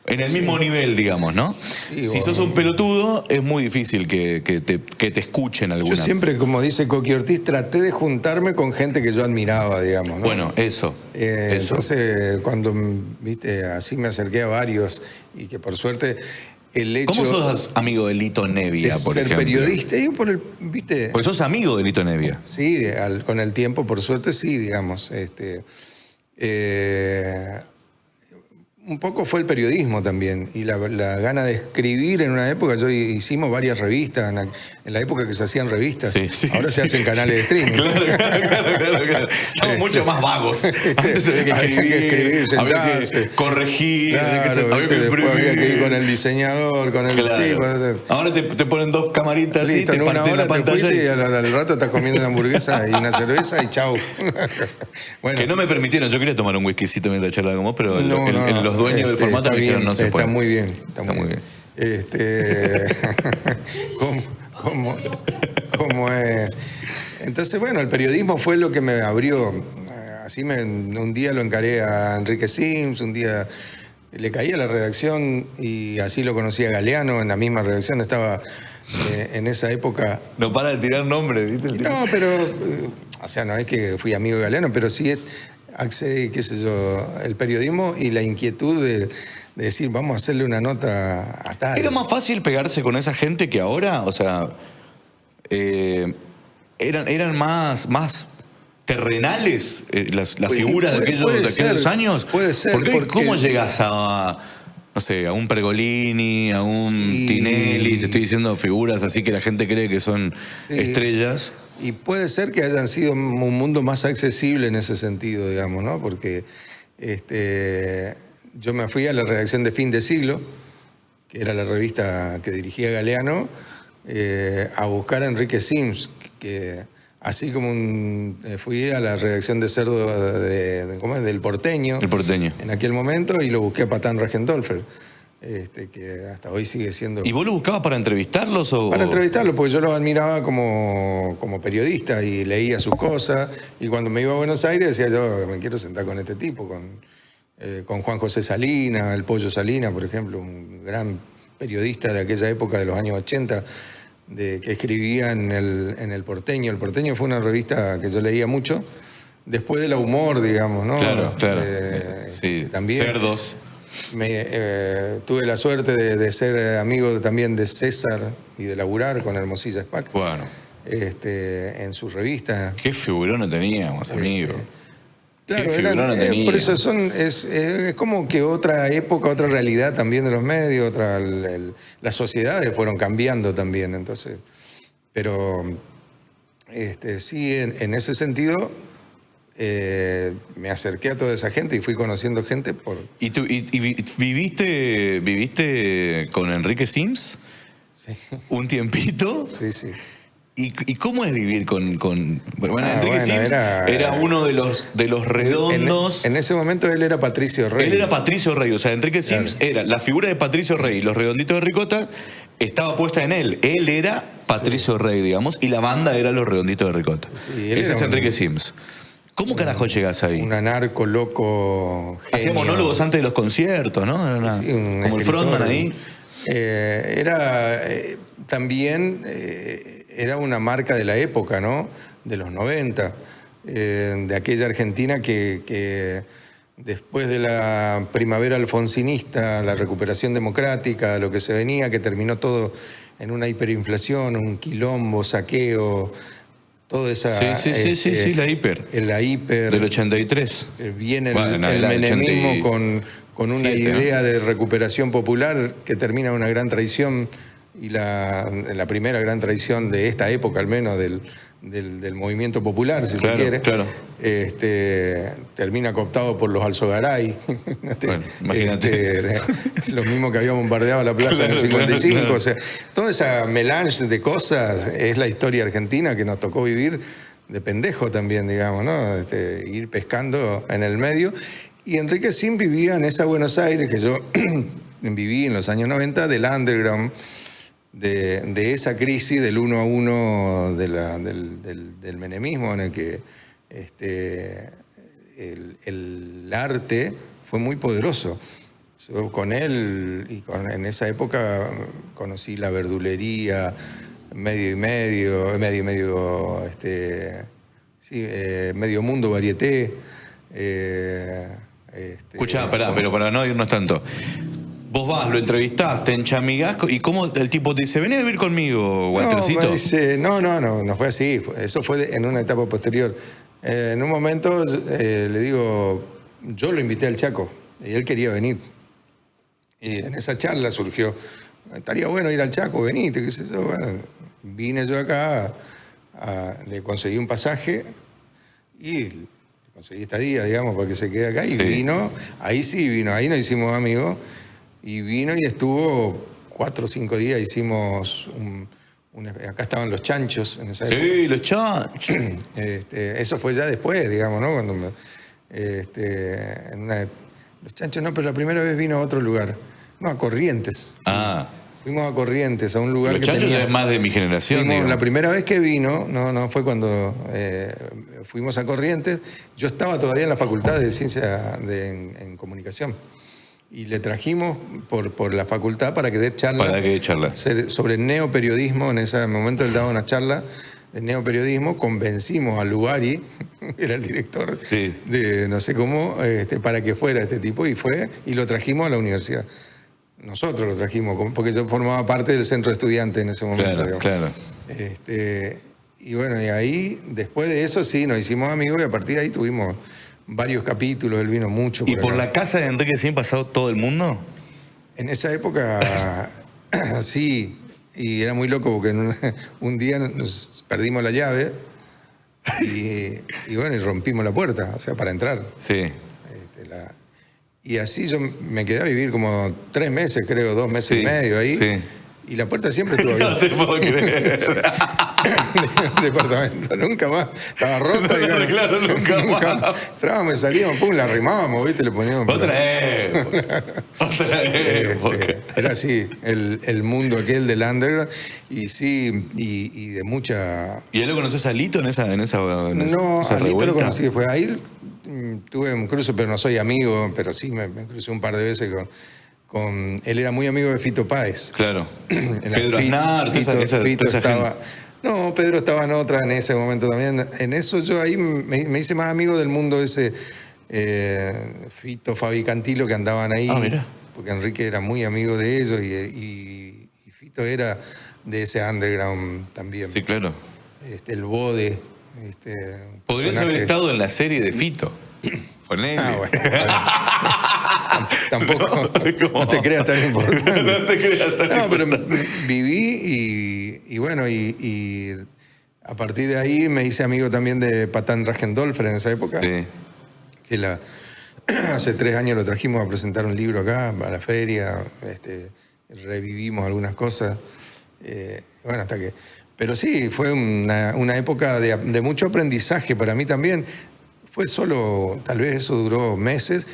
en el mismo nivel, digamos, ¿no? Sí, si sos un pelotudo, es muy difícil que te escuchen alguna.
Yo siempre, como dice Coqui Ortiz, traté de juntarme con gente que yo admiraba, digamos, ¿no?
Bueno, eso.
Entonces, cuando, viste, así me acerqué a varios y que por suerte el hecho...
¿Cómo sos amigo de Lito Nevia, por ejemplo?
Ser periodista y ¿viste?
Pues sos amigo de Lito Nevia.
Sí, con el tiempo, por suerte, sí, digamos. Un poco fue el periodismo también y la gana de escribir en una época. Hicimos varias revistas, en la época que se hacían revistas. Ahora se hacen canales de streaming.
Claro. Estamos mucho más vagos. Antes había que escribir, había que corregir.
Después había que ir con el diseñador, con el tipo.
Ahora te ponen dos camaritas y te
en una hora
la
te fuiste y al rato estás comiendo una hamburguesa y una cerveza y chau.
Bueno. Que no me permitieron, yo quería tomar un whiskycito mientras charlaba con vos, pero los dueños del formato me dijeron no se puede.
Está muy bien, está muy bien. ¿Cómo es? Entonces, bueno, el periodismo fue lo que me abrió. Un día lo encaré a Enrique Sims, un día le caí a la redacción y así lo conocí a Galeano, en la misma redacción estaba en esa época.
No para de tirar nombres, ¿viste?
No, pero, o sea, no es que fui amigo de Galeano, pero sí accedí, qué sé yo, el periodismo y la inquietud de decir, vamos a hacerle una nota a tal.
¿Era más fácil pegarse con esa gente que ahora? O sea, eran más terrenales las figuras de aquellos años.
Puede ser.
Porque ¿cómo llegas a, no sé, a un Pergolini, a un Tinelli? Te estoy diciendo figuras así que la gente cree que son estrellas.
Y puede ser que hayan sido un mundo más accesible en ese sentido, digamos, ¿no? Porque yo me fui a la redacción de Fin de Siglo, que era la revista que dirigía Galeano, a buscar a Enrique Sims, que así como fui a la redacción de Cerdo ¿cómo es? Del Porteño.
El Porteño.
En aquel momento, y lo busqué a Patán Rajendolfer. Que hasta hoy sigue siendo...
¿Y vos lo buscabas para entrevistarlos?
Para entrevistarlos, porque yo los admiraba como periodista y leía sus cosas. Y cuando me iba a Buenos Aires decía yo, me quiero sentar con este tipo, con Juan José Salina, el Pollo Salina, por ejemplo, un gran periodista de aquella época de los años 80, que escribía en el Porteño. El Porteño fue una revista que yo leía mucho, después de La Humor, digamos, ¿no?
Claro. Sí,
también
Cerdos.
Tuve la suerte de ser amigo también de César y de laburar con Hermosilla Spack.
Bueno.
En su revista.
Qué figurón teníamos, amigo.
Claro, por eso es como que otra época, otra realidad también de los medios, las sociedades fueron cambiando también, entonces. Pero sí, en ese sentido, me acerqué a toda esa gente y fui conociendo gente por...
¿Y viviste con Enrique Sims?
Sí.
¿Un tiempito?
Sí.
¿Y cómo es vivir con Enrique Sims era uno de los redondos?
En ese momento él era Patricio Rey.
Él era Patricio Rey, o sea, Enrique Sims era la figura de Patricio Rey y los redonditos de ricota estaba puesta en él. Él era Patricio Rey, digamos, y la banda era los redonditos de ricota.
Sí,
ese es Enrique Sims. ¿Cómo carajo llegás ahí?
Un anarco loco, genio.
Hacía monólogos antes de los conciertos, ¿no? Como el frontman ahí.
También era una marca de la época, ¿no? De los 90, de aquella Argentina que después de la primavera alfonsinista, la recuperación democrática, lo que se venía, que terminó todo en una hiperinflación, un quilombo, saqueo, toda esa...
Sí, la hiper.
La hiper.
Del 83.
Viene el menemismo con una idea de recuperación popular que termina en una gran traición, y la primera gran traición de esta época, al menos, del movimiento popular, si se quiere.
Claro.
Termina cooptado por los Alzogaray.
Bueno, imagínate.
Lo mismo que había bombardeado la plaza en el 55. Claro. O sea, toda esa melange de cosas es la historia argentina que nos tocó vivir de pendejo también, digamos, ¿no? Ir pescando en el medio. Y Enrique Sims vivía en esa Buenos Aires que yo viví en los años 90, del underground, de esa crisis del 1 a 1 del menemismo, en el que el arte fue muy poderoso. Yo con él, en esa época conocí la verdulería, medio mundo varieté.
Escuchá, pero para no irnos tanto. Vos vas, lo entrevistás, te enchamigás, ¿y cómo el tipo te dice, vení a vivir conmigo, Waltercito?
No fue así. Eso fue en una etapa posterior. En un momento le digo, yo lo invité al Chaco y él quería venir. Y en esa charla surgió, estaría bueno ir al Chaco, venite, qué sé yo. Bueno, vine yo acá, le conseguí un pasaje y conseguí estadía, digamos, para que se quede acá. Y vino, ahí nos hicimos amigos. Y vino y estuvo 4 o 5 días, hicimos acá estaban los chanchos en esa época.
Sí, los chanchos.
Eso fue ya después, digamos, ¿no? Cuando los chanchos no, pero la primera vez vino a otro lugar. No, a Corrientes. Fuimos a Corrientes, a un lugar
los chanchos es más de mi generación.
La primera vez que vino, no fue cuando fuimos a Corrientes. Yo estaba todavía en la Facultad de Ciencia en Comunicación. Y le trajimos por la facultad para que dé charla.
¿Para qué charla?
Sobre neoperiodismo. En ese momento él daba una charla de neoperiodismo. Convencimos a Lugari, que era el director de no sé cómo, para que fuera este tipo. Y fue, y lo trajimos a la universidad. Nosotros lo trajimos, porque yo formaba parte del centro de estudiantes en ese momento.
Claro.
Y bueno, y ahí, después de eso, sí, nos hicimos amigos y a partir de ahí tuvimos varios capítulos, él vino mucho.
¿Y por la casa de Enrique Sin pasó todo el mundo?
En esa época, sí, y era muy loco porque un día nos perdimos la llave y bueno, y rompimos la puerta, o sea, para entrar.
Sí.
Y así yo me quedé a vivir como 3 meses, creo, 2 meses y medio ahí. Sí. Y la puerta siempre estuvo abierta.
No te puedo creer.
El departamento, nunca más. Estaba rota.
No, claro, nunca más.
Entrábamos y salíamos, pum, la arrimábamos, ¿viste? Le poníamos.
Otra vez.
Era así, el mundo aquel del underground. Y sí, y de mucha.
¿Y él lo conoces a Lito en esa
No,
esa
a Lito
revuelta?
lo conocí después. Ahí tuve un cruce, pero no soy amigo, pero sí me crucé un par de veces con él era muy amigo de Fito Páez.
Claro. Pedro Aznar,
Fito
esa
estaba.
gente.
No, Pedro estaba en otra en ese momento también. En eso yo ahí me hice más amigo del mundo ese Fito, Fabi Cantilo, que andaban ahí.
Ah, mira.
Porque Enrique era muy amigo de ellos y Fito era de ese underground también.
Sí, claro.
El Bode.
Podrías haber estado en la serie de Fito. Con él.
Ah, bueno. Tampoco. No te creas tan importante.
No te creas tan
importante. Pero viví y bueno, y a partir de ahí me hice amigo también de Patán Rajendolfer en esa época.
Sí.
Que hace 3 años lo trajimos a presentar un libro acá, a la feria. Revivimos algunas cosas. Bueno, hasta que. Pero sí, fue una época de mucho aprendizaje para mí también. Fue solo, tal vez eso duró meses,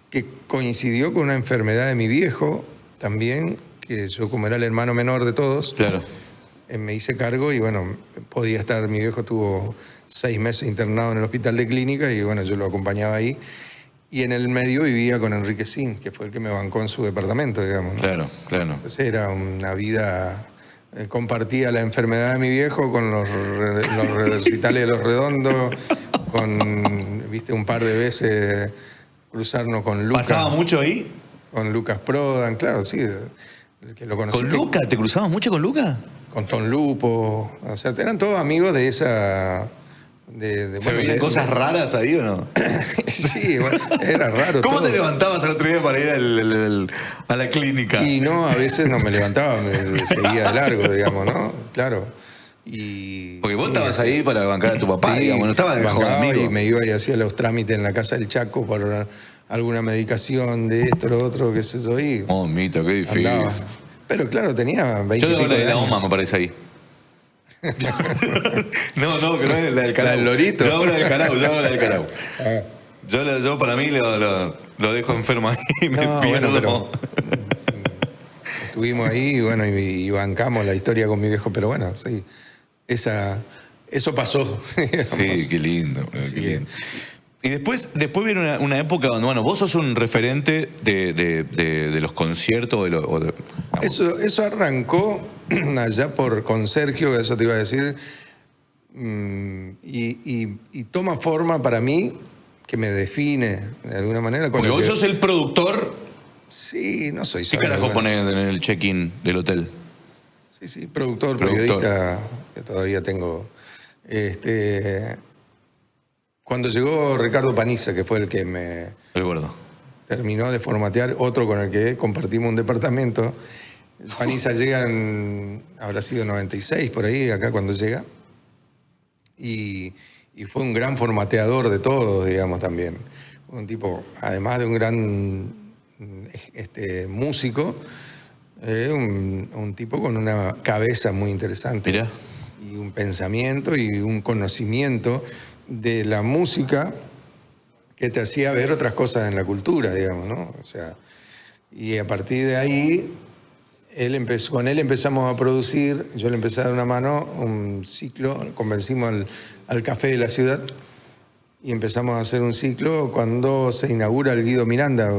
que coincidió con una enfermedad de mi viejo también, que yo como era el hermano menor de todos,
claro,
me hice cargo y bueno, podía estar, mi viejo estuvo 6 meses internado en el hospital de clínica y bueno, yo lo acompañaba ahí. Y en el medio vivía con Enrique Sin, que fue el que me bancó en su departamento, digamos, ¿no?
Claro, claro.
Entonces era una vida... compartía la enfermedad de mi viejo con los recitales de Los Redondos, viste, un par de veces cruzarnos con Lucas.
¿Pasaba mucho ahí?
Con Lucas Prodan, claro, sí. Que lo conocí.
¿Con Lucas? ¿Te cruzabas mucho con Lucas?
Con Tom Lupo. O sea, eran todos amigos de esa...
¿Se veían cosas raras ahí o no?
Sí, bueno, era raro.
¿Cómo
todo.
te levantabas el otro día para ir a la clínica?
Y no, a veces no me levantaba, me seguía de largo, digamos, ¿no? Claro.
Porque vos estabas ahí para bancar a tu papá,
sí,
digamos, no estabas de joven, amigo.
Y me iba y hacía los trámites en la casa del Chaco para alguna medicación de esto, lo otro, qué sé yo.
Oh, mito, qué difícil.
Andaba. Pero claro, tenía 20
Yo
y pico de
la
años.
OMA, me parece ahí. No, que no es la del Carau.
¿La del Lorito?
Yo hablo del Carau, Yo para mí lo dejo enfermo ahí y me pierdo.
Bueno, pero estuvimos ahí bueno, y bancamos la historia con mi viejo, pero bueno, sí. Eso pasó.
Sí, qué lindo.
Sí.
Qué lindo. Y después viene una época donde, bueno, vos sos un referente de los conciertos.
Eso arrancó allá con Sergio, eso te iba a decir, y toma forma para mí, que me define de alguna manera.
Porque vos sos el productor.
Sí, no soy
¿Qué carajo pones en el check-in del hotel?
Sí, productor, periodista, que todavía tengo. Cuando llegó Ricardo Paniza, que fue el que me terminó de formatear, otro con el que compartimos un departamento. Paniza llega habrá sido 96 por ahí, acá cuando llega. Y fue un gran formateador de todo, digamos, también. Un tipo, además de un gran músico, un tipo con una cabeza muy interesante.
Mirá.
Y un pensamiento y un conocimiento de la música que te hacía ver otras cosas en la cultura, digamos, ¿no? O sea, y a partir de ahí, con él empezamos a producir, yo le empecé a dar una mano, un ciclo, convencimos al Café de la Ciudad y empezamos a hacer un ciclo cuando se inaugura el Guido Miranda.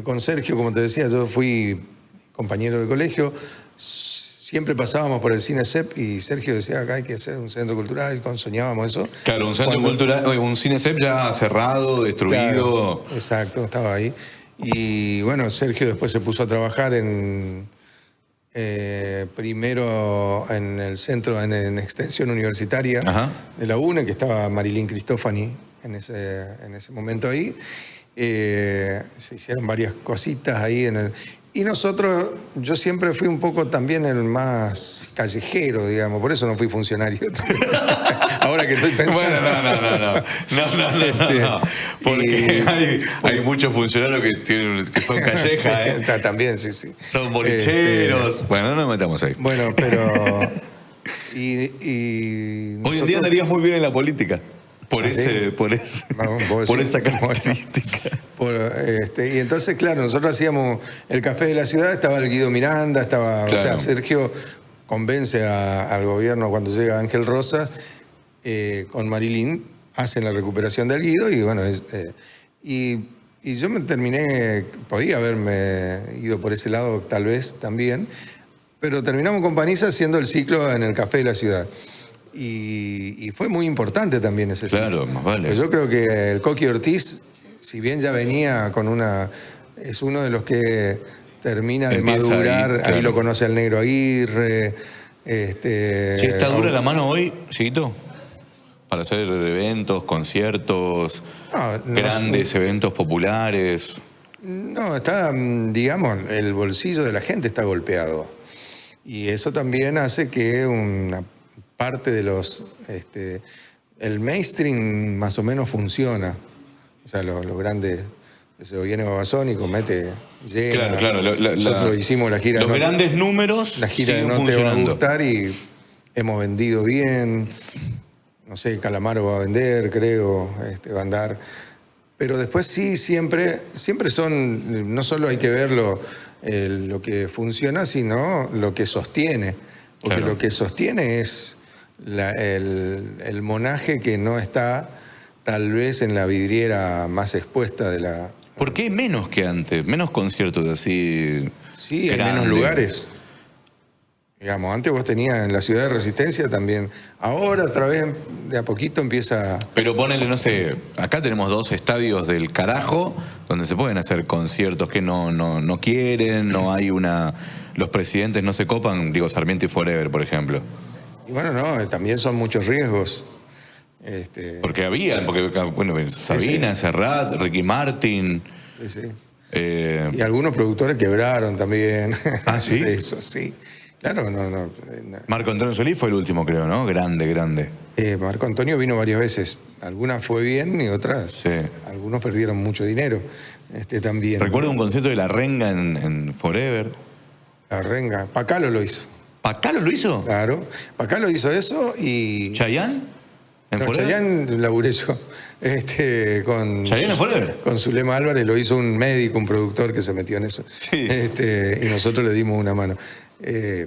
Con Sergio, como te decía, yo fui compañero de colegio, siempre pasábamos por el Cine CEP y Sergio decía, acá hay que hacer un centro cultural, y soñábamos eso.
Claro, un centro cultural, un Cine CEP ya cerrado, destruido.
Claro, exacto, estaba ahí. Y bueno, Sergio después se puso a trabajar en primero en el centro, en extensión universitaria de la UNE, que estaba Marilyn Cristofani en ese momento ahí. Se hicieron varias cositas ahí y nosotros, yo siempre fui un poco también el más callejero, digamos, por eso no fui funcionario. Ahora que estoy pensando.
Bueno, no. Porque hay muchos funcionarios que son callejas, ¿eh?
También, sí.
Son bolicheros. Bueno, no nos metamos ahí.
Bueno, pero...
Hoy en día andarías muy bien en la política. Por esa característica.
Y entonces, claro, nosotros hacíamos el Café de la Ciudad, estaba el Guido Miranda, estaba, claro. O sea, Sergio convence al gobierno cuando llega Ángel Rosas, con Marilyn, hacen la recuperación del Guido y bueno, y yo me terminé, podía haberme ido por ese lado tal vez también, pero terminamos con Panizza haciendo el ciclo en el Café de la Ciudad. Y fue muy importante también ese ciclo.
Claro, más vale.
Pues yo creo que el Coqui Ortiz, si bien ya venía con es uno de los que termina de madurar, ahí, claro. Ahí lo conoce al Negro Aguirre.
Sí, ¿está dura la mano hoy, chiquito? Para hacer eventos, conciertos, grandes eventos populares.
No, está, digamos, el bolsillo de la gente está golpeado. Y eso también hace que una parte de el mainstream más o menos funciona. O sea, los grandes, se viene Babasónico, mete, llena.
Claro.
Nosotros hicimos la gira.
Los grandes números
la gira
siguen
de No
funcionando.
Te Va a Gustar y hemos vendido bien. No sé, Calamaro va a vender, creo, va a andar. Pero después sí, siempre son, no solo hay que ver lo que funciona, sino lo que sostiene. Porque claro. Lo que sostiene es el monaje que no está tal vez en la vidriera más expuesta de la...
¿Por qué menos que antes? Menos conciertos así.
Sí, hay menos lugares. Digamos, antes vos tenías en la Ciudad de Resistencia también. Ahora otra vez de a poquito empieza...
Pero ponele, no sé, acá tenemos 2 estadios del carajo donde se pueden hacer conciertos que no quieren, no hay los presidentes no se copan, digo, Sarmiento y Forever, por ejemplo.
Y bueno, no, también son muchos riesgos.
Porque bueno, Sabina, sí. Serrat, Ricky Martin.
Sí. Y algunos productores quebraron también.
¿Ah, sí?
Eso, sí. Claro, no.
Marco Antonio Solís fue el último, creo, ¿no? Grande.
Marco Antonio vino varias veces. Algunas fue bien y otras.
Sí.
Algunos perdieron mucho dinero. También.
Recuerdo un concierto de La Renga en Forever.
La Renga. Pacalo lo hizo.
¿Pacalo lo hizo?
Claro. Pacalo hizo eso y...
¿Chayanne? ¿En Forever?
Chayanne laburé yo. Con
¿Chayanne en Forever?
Con Zulema Álvarez lo hizo un médico, un productor que se metió en eso.
Sí.
Y nosotros le dimos una mano.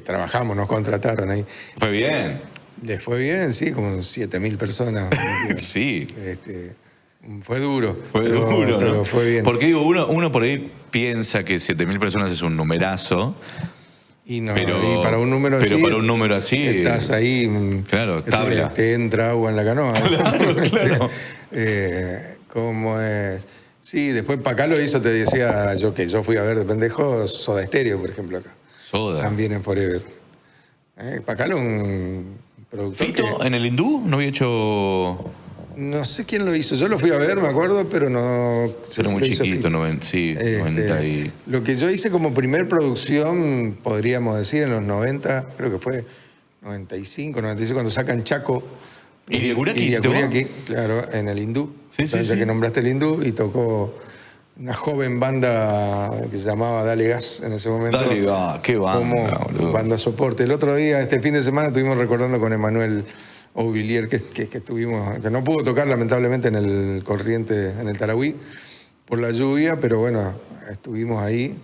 Trabajamos, nos contrataron ahí.
¿Fue bien?
Les fue bien, sí, como 7.000 personas.
Sí.
Fue duro.
Pero
fue bien.
Porque digo, uno por ahí piensa que 7.000 personas es un numerazo.
Y no, y para un número así.
Pero para un número así.
Estás ahí.
Claro, tabla.
Te entra agua en la canoa.
Claro.
¿Cómo es? Sí, después Pacalo hizo, te decía yo que yo fui a ver de pendejo Soda Stereo, por ejemplo, acá.
Soda.
También en Forever. Pacalo, un productor.
¿Fito en el hindú no había hecho...?
No sé quién lo hizo. Yo lo fui a ver, me acuerdo, pero no...
Era muy chiquito, 90 y...
Lo que yo hice como primer producción, podríamos decir, en los 90, creo que fue 95, cuando sacan Chaco.
¿Y Diaguraki?
Claro, en el hindú.
Sí.
Que nombraste el hindú y tocó una joven banda que se llamaba Dale Gas en ese momento.
Dale Gas, qué banda,
como banda soporte. El otro día, este fin de semana, estuvimos recordando con Emanuel Auvillier que estuvimos, que no pudo tocar lamentablemente en el Corriente, en el Tarahui, por la lluvia, pero bueno, estuvimos ahí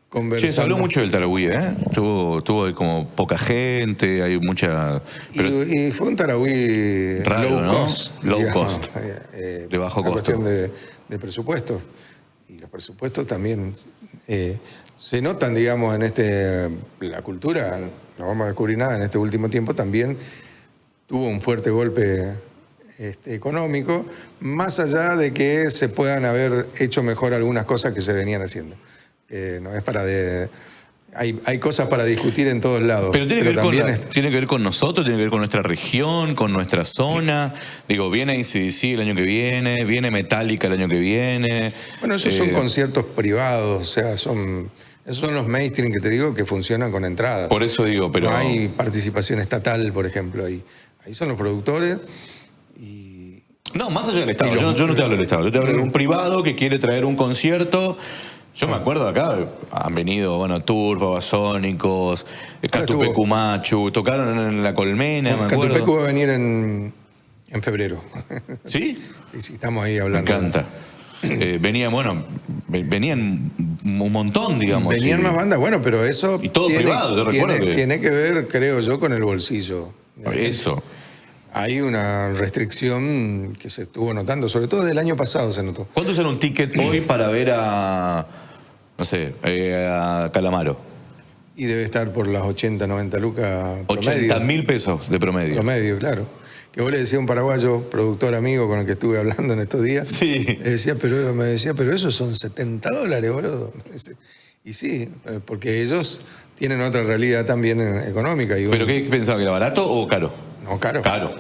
conversando.
Se habló mucho del Tarahui, ¿eh? Tuvo ahí como poca gente, hay mucha...
Y fue un Tarahui
raro,
low cost.
Low cost, de bajo costo.
Cuestión de presupuesto. Y los presupuestos también se notan, digamos, en la cultura, no vamos a descubrir nada, en este último tiempo también tuvo un fuerte golpe económico, más allá de que se puedan haber hecho mejor algunas cosas que se venían haciendo. No es para hay cosas para discutir en todos lados.
Pero tiene que ver con nosotros, tiene que ver con nuestra región, con nuestra zona. Digo, viene AC/DC el año que viene Metallica el año que viene.
Bueno, esos son conciertos privados, o sea, esos son los mainstream que te digo que funcionan con entradas.
Por eso digo, pero...
No hay participación estatal, por ejemplo, ahí. Ahí son los productores y...
No, más allá del Estado. Yo no te hablo del Estado. Yo te hablo de un privado que quiere traer un concierto. Yo me acuerdo acá, han venido, bueno, Turbo, Babasónicos, Catupecu Machu, tocaron en La Colmena, me acuerdo.
Catupecu va a venir en febrero.
¿Sí?
Sí, estamos ahí hablando.
Me encanta. Venían un montón, digamos.
Venían más bandas, bueno, pero eso...
Y todo privado, yo recuerdo que...
Tiene que ver, creo yo, con el bolsillo.
Eso.
Hay una restricción que se estuvo notando, sobre todo del año pasado se notó.
¿Cuánto sale un ticket hoy para ver a Calamaro?
Y debe estar por las 80, 90 lucas
promedio. 80.000 pesos de promedio.
Promedio, claro. Que vos le decía a un paraguayo, productor amigo con el que estuve hablando en estos días,
sí.
Me decía, pero esos son $70, boludo. Y sí, porque ellos tienen otra realidad también económica.
¿Pero qué pensaba, que era barato o caro?
No, caro.
Caro.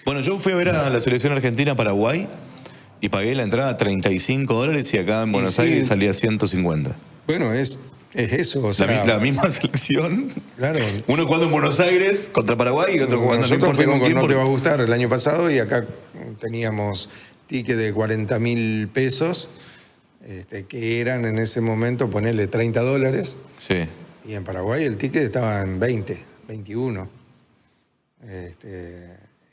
Bueno, yo fui a ver a la selección argentina-Paraguay y pagué la entrada $35 y acá en Buenos Aires salía 150.
Bueno, es eso. O sea,
la misma selección.
Claro.
Uno jugando en Buenos Aires contra Paraguay y otro jugando en
Nosotros fuimos con No Te Va a Gustar el año pasado y acá teníamos ticket de 40.000 pesos, que eran en ese momento, ponerle $30.
Sí.
Y en Paraguay el ticket estaba en 20, 21.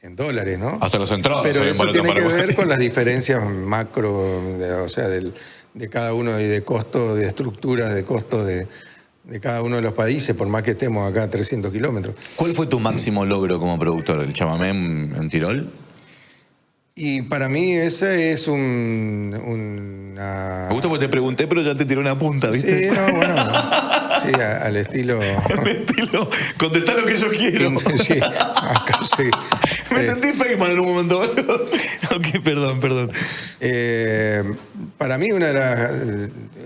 En dólares, ¿no?
Hasta los entradas.
Pero eso tiene que ver con las diferencias macro, o sea, de cada uno y de costos, de estructuras, de costos de cada uno de los países, por más que estemos acá a 300 kilómetros.
¿Cuál fue tu máximo logro como productor? ¿El chamamé en Tirol?
Y para mí ese es una...
Me gusta porque te pregunté, pero ya te tiré una punta, ¿viste?
Sí, no, bueno. Sí, al estilo...
Al estilo... Contestá lo que yo quiero.
Sí, acá sí.
Me sentí Feynman en un momento. Ok, perdón.
Para mí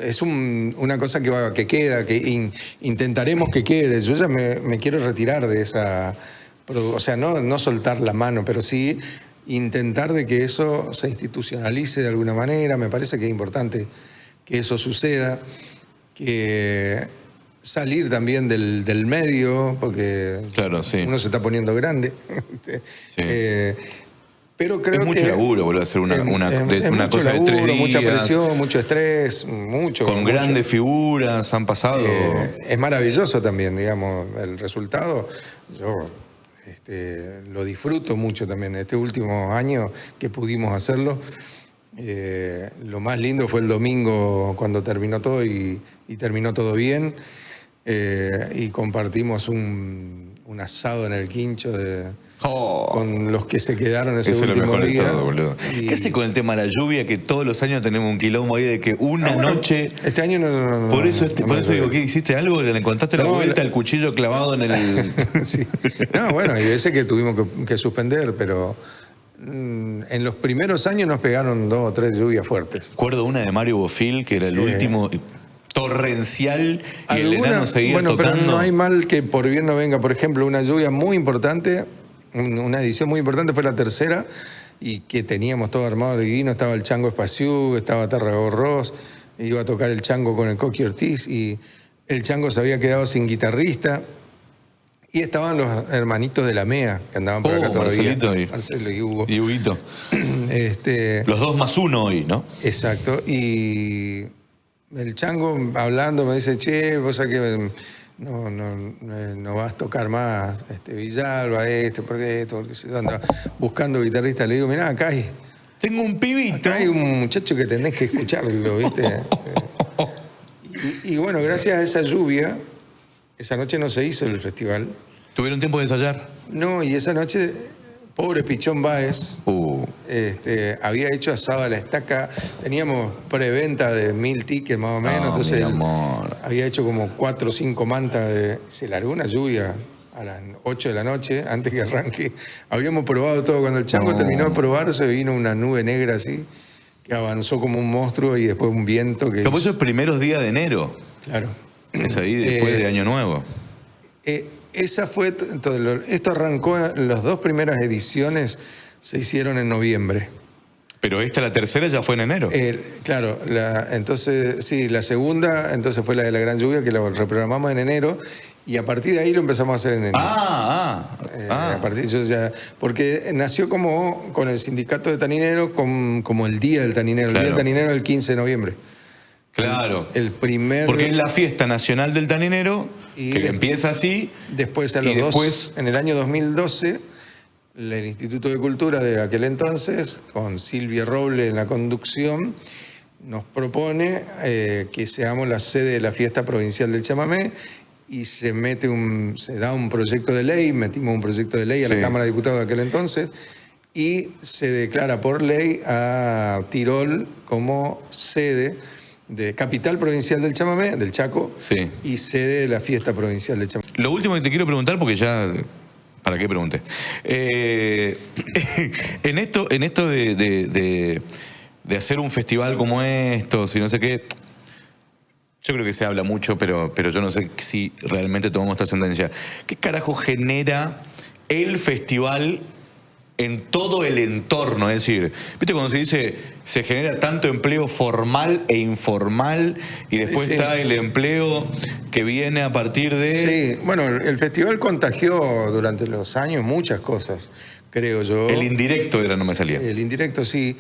es una cosa que queda, que intentaremos que quede. Yo ya me quiero retirar de esa... O sea, no soltar la mano, pero sí... intentar de que eso se institucionalice de alguna manera. Me parece que es importante que eso suceda, que salir también del medio, porque
claro, sí.
Uno se está poniendo grande.
Sí.
Pero creo
es mucho
que
laburo volver a hacer una cosa
laburo,
de 3 días.
Mucha presión, mucho estrés, mucho.
Con grandes figuras han pasado.
Es maravilloso también, digamos, el resultado. Yo... lo disfruto mucho también. Este último año que pudimos hacerlo, lo más lindo fue el domingo cuando terminó todo y terminó todo bien. Y compartimos un asado en el Quincho con los que se quedaron ese último día.
De todo, boludo. ¿Qué hace con el tema de la lluvia? Que todos los años tenemos un quilombo ahí de que noche...
Este año no.
Por eso digo, ¿qué hiciste algo? ¿Le encontraste la vuelta al cuchillo clavado en el...?
Sí. No, bueno, y ese que tuvimos que suspender, pero... En los primeros años nos pegaron 2 o 3 lluvias fuertes.
Recuerdo una de Mario Bofil, que era el último... torrencial y el enano seguía tocando.
Pero no hay mal que por bien no venga. Por ejemplo, una lluvia muy importante, una edición muy importante fue la tercera, y que teníamos todo armado divino. Estaba el Chango Espaciú, estaba Tarragó Ross, iba a tocar el Chango con el Coqui Ortiz, y el Chango se había quedado sin guitarrista. Y estaban los hermanitos de la MEA, que andaban por acá todavía. Marcelo y Hugo.
Y Huguito. Los 2 más 1 hoy, ¿no?
Exacto. Y el Chango hablando me dice, che, vos sabés que no vas a tocar más Villalba, porque se anda buscando guitarrista. Le digo, mirá, acá
tengo un pibito.
Acá hay un muchacho que tenés que escucharlo, ¿viste? y bueno, gracias a esa lluvia, esa noche no se hizo el festival.
¿Tuvieron tiempo de ensayar?
No, y esa noche, pobre Pichón Báez, había hecho asado a la estaca. Teníamos preventa de 1.000 tickets más o menos. Entonces había hecho como 4 o 5 mantas. Se largó una lluvia a las 8 de la noche, antes que arranque. Habíamos probado todo. Cuando el Chango terminó de probar, se vino una nube negra así, que avanzó como un monstruo, y después un viento que...
Pero eso es primeros días de enero.
Claro.
Es ahí después de Año Nuevo.
Esa fue esto arrancó, las 2 primeras ediciones se hicieron en noviembre.
Pero la tercera ya fue en enero.
Claro, entonces sí, la segunda entonces fue la de la gran lluvia, que la reprogramamos en enero, y a partir de ahí lo empezamos a hacer en enero. A partir porque nació como con el sindicato de tanineros, como el Día del Taninero. Claro. El Día del Taninero el 15 de noviembre.
Claro.
El primer...
Porque es la fiesta nacional del taninero, que empieza así.
Después, en el año 2012, el Instituto de Cultura de aquel entonces, con Silvia Roble en la conducción, nos propone que seamos la sede de la fiesta provincial del chamamé, y se da un proyecto de ley, metimos un proyecto de ley a la Cámara de Diputados de aquel entonces, y se declara por ley a Tirol como sede de capital provincial del chamamé, del Chaco, y sede de la fiesta provincial del chamamé.
Lo último que te quiero preguntar, porque ya... ¿Para qué pregunté? En esto de hacer un festival como estos y no sé qué, yo creo que se habla mucho, pero yo no sé si realmente tomamos trascendencia. ¿Qué carajo genera el festival en todo el entorno? Es decir, ¿viste cuando se dice se genera tanto empleo formal e informal y después está el empleo que viene a partir de...?
Sí, bueno, el festival contagió durante los años muchas cosas, creo yo.
El indirecto no me salía.
El indirecto, sí.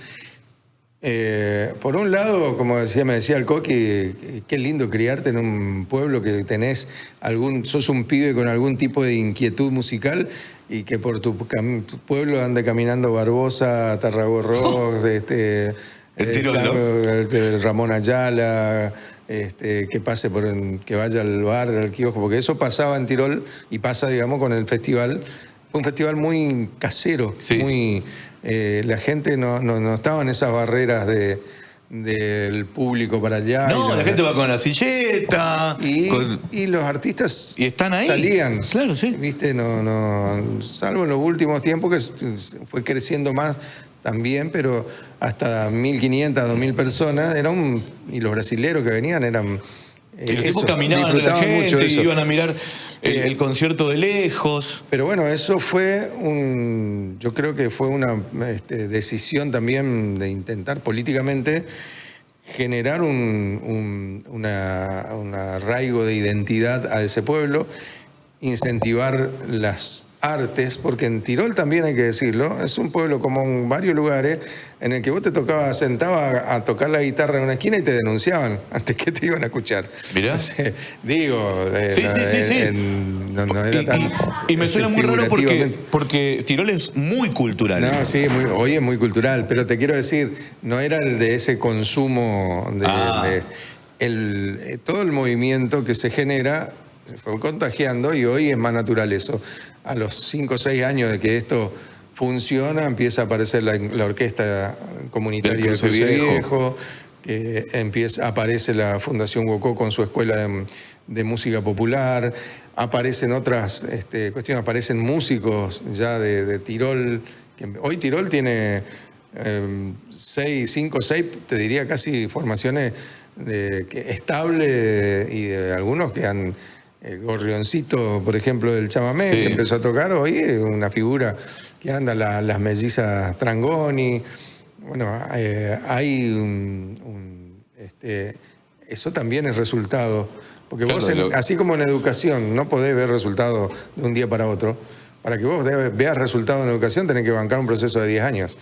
Por un lado, como me decía el Coqui, qué lindo criarte en un pueblo que sos un pibe con algún tipo de inquietud musical y que por tu pueblo ande caminando Barbosa, Tarragorros, Ramón Ayala, que pase que vaya al bar, al kiosco, porque eso pasaba en Tirol y pasa, digamos, con el festival. Fue un festival muy casero, muy... la gente no estaba en esas barreras del público para allá.
No, la gente va con la silleta.
Y los artistas
y están ahí.
Salían.
Claro, sí.
¿Viste? Salvo en los últimos tiempos que fue creciendo más también, pero hasta 1.500, 2.000 personas. Y los brasileros que venían eran...
Y los tipos caminaban entre la gente y iban a mirar el concierto de lejos.
Pero bueno, eso fue yo creo que fue una decisión también de intentar políticamente generar un arraigo de identidad a ese pueblo, incentivar las artes, porque en Tirol también hay que decirlo, es un pueblo como en varios lugares en el que vos sentabas a tocar la guitarra en una esquina y te denunciaban antes que te iban a escuchar.
Mirá.
Digo,
sí.
No era tan...
Y me suena muy raro porque Tirol es muy cultural.
No, sí, hoy es muy cultural, pero te quiero decir, no era el de ese consumo todo el movimiento que se genera se fue contagiando y hoy es más natural eso. A los 5 o 6 años de que esto funciona, empieza a aparecer la orquesta comunitaria del Cruce Viejo, aparece la Fundación Huocó con su escuela de música popular, aparecen otras cuestiones, aparecen músicos ya de Tirol. Hoy Tirol tiene 5 o 6, te diría casi formaciones estables y de algunos que han... El Gorrioncito, por ejemplo, del chamamé, que empezó a tocar hoy, es una figura que anda, las mellizas Trangoni. Bueno, hay eso también es resultado. Porque vos, así como en educación, no podés ver resultados de un día para otro. Para que vos veas resultados en educación, tenés que bancar un proceso de 10 años.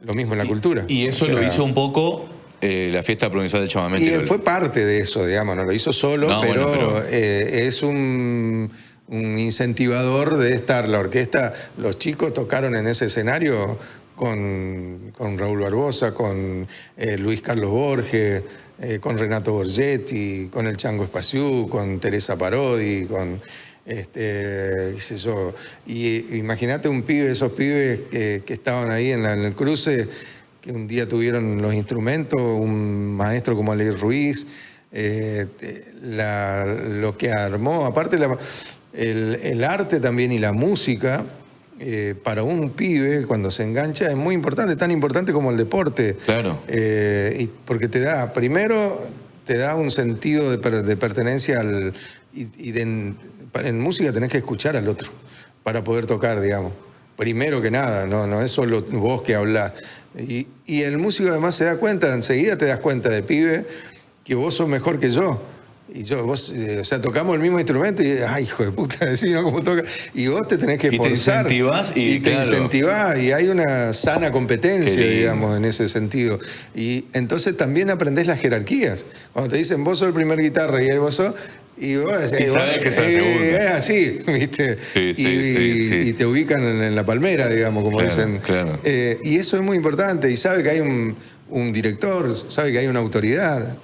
Lo mismo en la cultura.
Y eso lo hizo un poco... la fiesta provincial del chamamé.
Y fue parte de eso, digamos, no lo hizo solo, pero es un incentivador de estar. La orquesta, los chicos tocaron en ese escenario con Raúl Barbosa, con Luis Carlos Borges, con Renato Borgetti, con el Chango Espaciú, con Teresa Parodi, con... qué sé yo. Y imagínate esos pibes que estaban ahí en el cruce, que un día tuvieron los instrumentos, un maestro como Ale Ruiz, lo que armó, aparte el arte también y la música, para un pibe cuando se engancha es muy importante, tan importante como el deporte.
Claro.
Porque te da, primero, te da un sentido de pertenencia en música tenés que escuchar al otro para poder tocar, digamos. Primero que nada, no es solo vos que hablás. Y el músico además se da cuenta, enseguida te das cuenta de pibe, que vos sos mejor que yo. Y vos, o sea, tocamos el mismo instrumento y, ay, hijo de puta, decís, ¿no? ¿Cómo toca? Y vos te tenés que esforzar.
Y
te incentivás y hay una sana competencia, digamos, en ese sentido. Y entonces también aprendés las jerarquías. Cuando te dicen, vos sos el primer guitarra y vos sos... Y vos
sabés que sos el segundo.
Es así, ¿viste? Y te ubican en la palmera, digamos, como dicen.
Claro.
Y eso es muy importante. Y sabe que hay un director, sabe que hay una autoridad.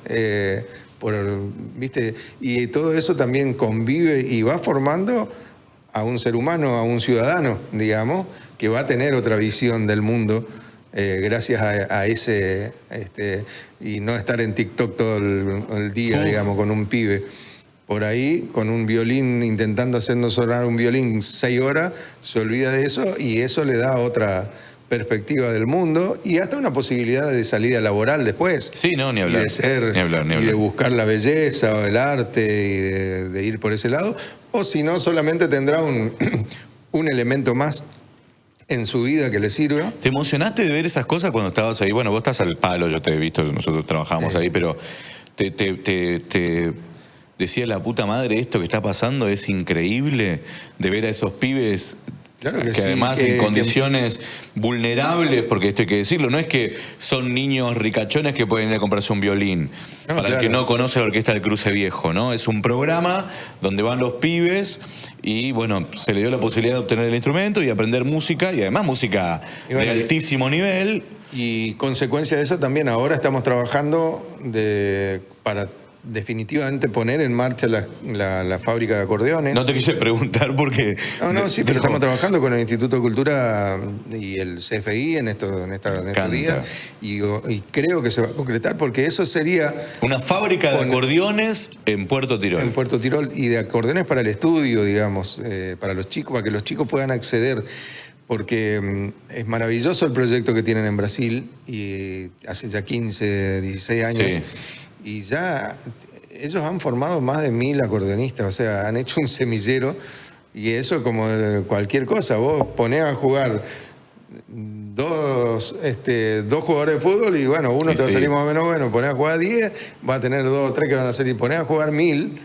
¿Viste? Y todo eso también convive y va formando a un ser humano, a un ciudadano, digamos, que va a tener otra visión del mundo gracias a ese... y no estar en TikTok todo el día, digamos, con un pibe. Por ahí, con un violín, intentando hacernos sonar un violín 6 horas, se olvida de eso y eso le da otra perspectiva del mundo y hasta una posibilidad de salida laboral después.
Sí, no, ni hablar.
Y de ser,
ni hablar.
Y de buscar la belleza o el arte y de ir por ese lado. O si no, solamente tendrá un elemento más en su vida que le sirva.
¿Te emocionaste de ver esas cosas cuando estabas ahí? Bueno, vos estás al palo, yo te he visto, nosotros trabajábamos ahí, pero te decía la puta madre, esto que está pasando es increíble, de ver a esos pibes...
Claro que
sí, además en condiciones vulnerables, porque esto hay que decirlo, no es que son niños ricachones que pueden ir a comprarse un violín. No, para el que no conoce la Orquesta del Cruce Viejo, ¿no? Es un programa donde van los pibes y, bueno, se le dio la posibilidad de obtener el instrumento y aprender música, y además música de altísimo nivel.
Y consecuencia de eso también ahora estamos trabajando para definitivamente poner en marcha la fábrica de acordeones.
No te quise preguntar porque...
No, sí, pero estamos trabajando con el Instituto de Cultura y el CFI en estos días y creo que se va a concretar porque eso sería...
Una fábrica de acordeones en Puerto Tirol.
En Puerto Tirol y de acordeones para el estudio, digamos, para los chicos, para que los chicos puedan acceder. Porque es maravilloso el proyecto que tienen en Brasil y hace ya 15, 16 años. Sí. Y ya ellos han formado más de 1000 acordeonistas, o sea, han hecho un semillero y eso como cualquier cosa. Vos ponés a jugar dos jugadores de fútbol y bueno, uno te va a salir más o menos bueno. Ponés a jugar 10, va a tener 2 o 3 que van a salir. Ponés a jugar 1000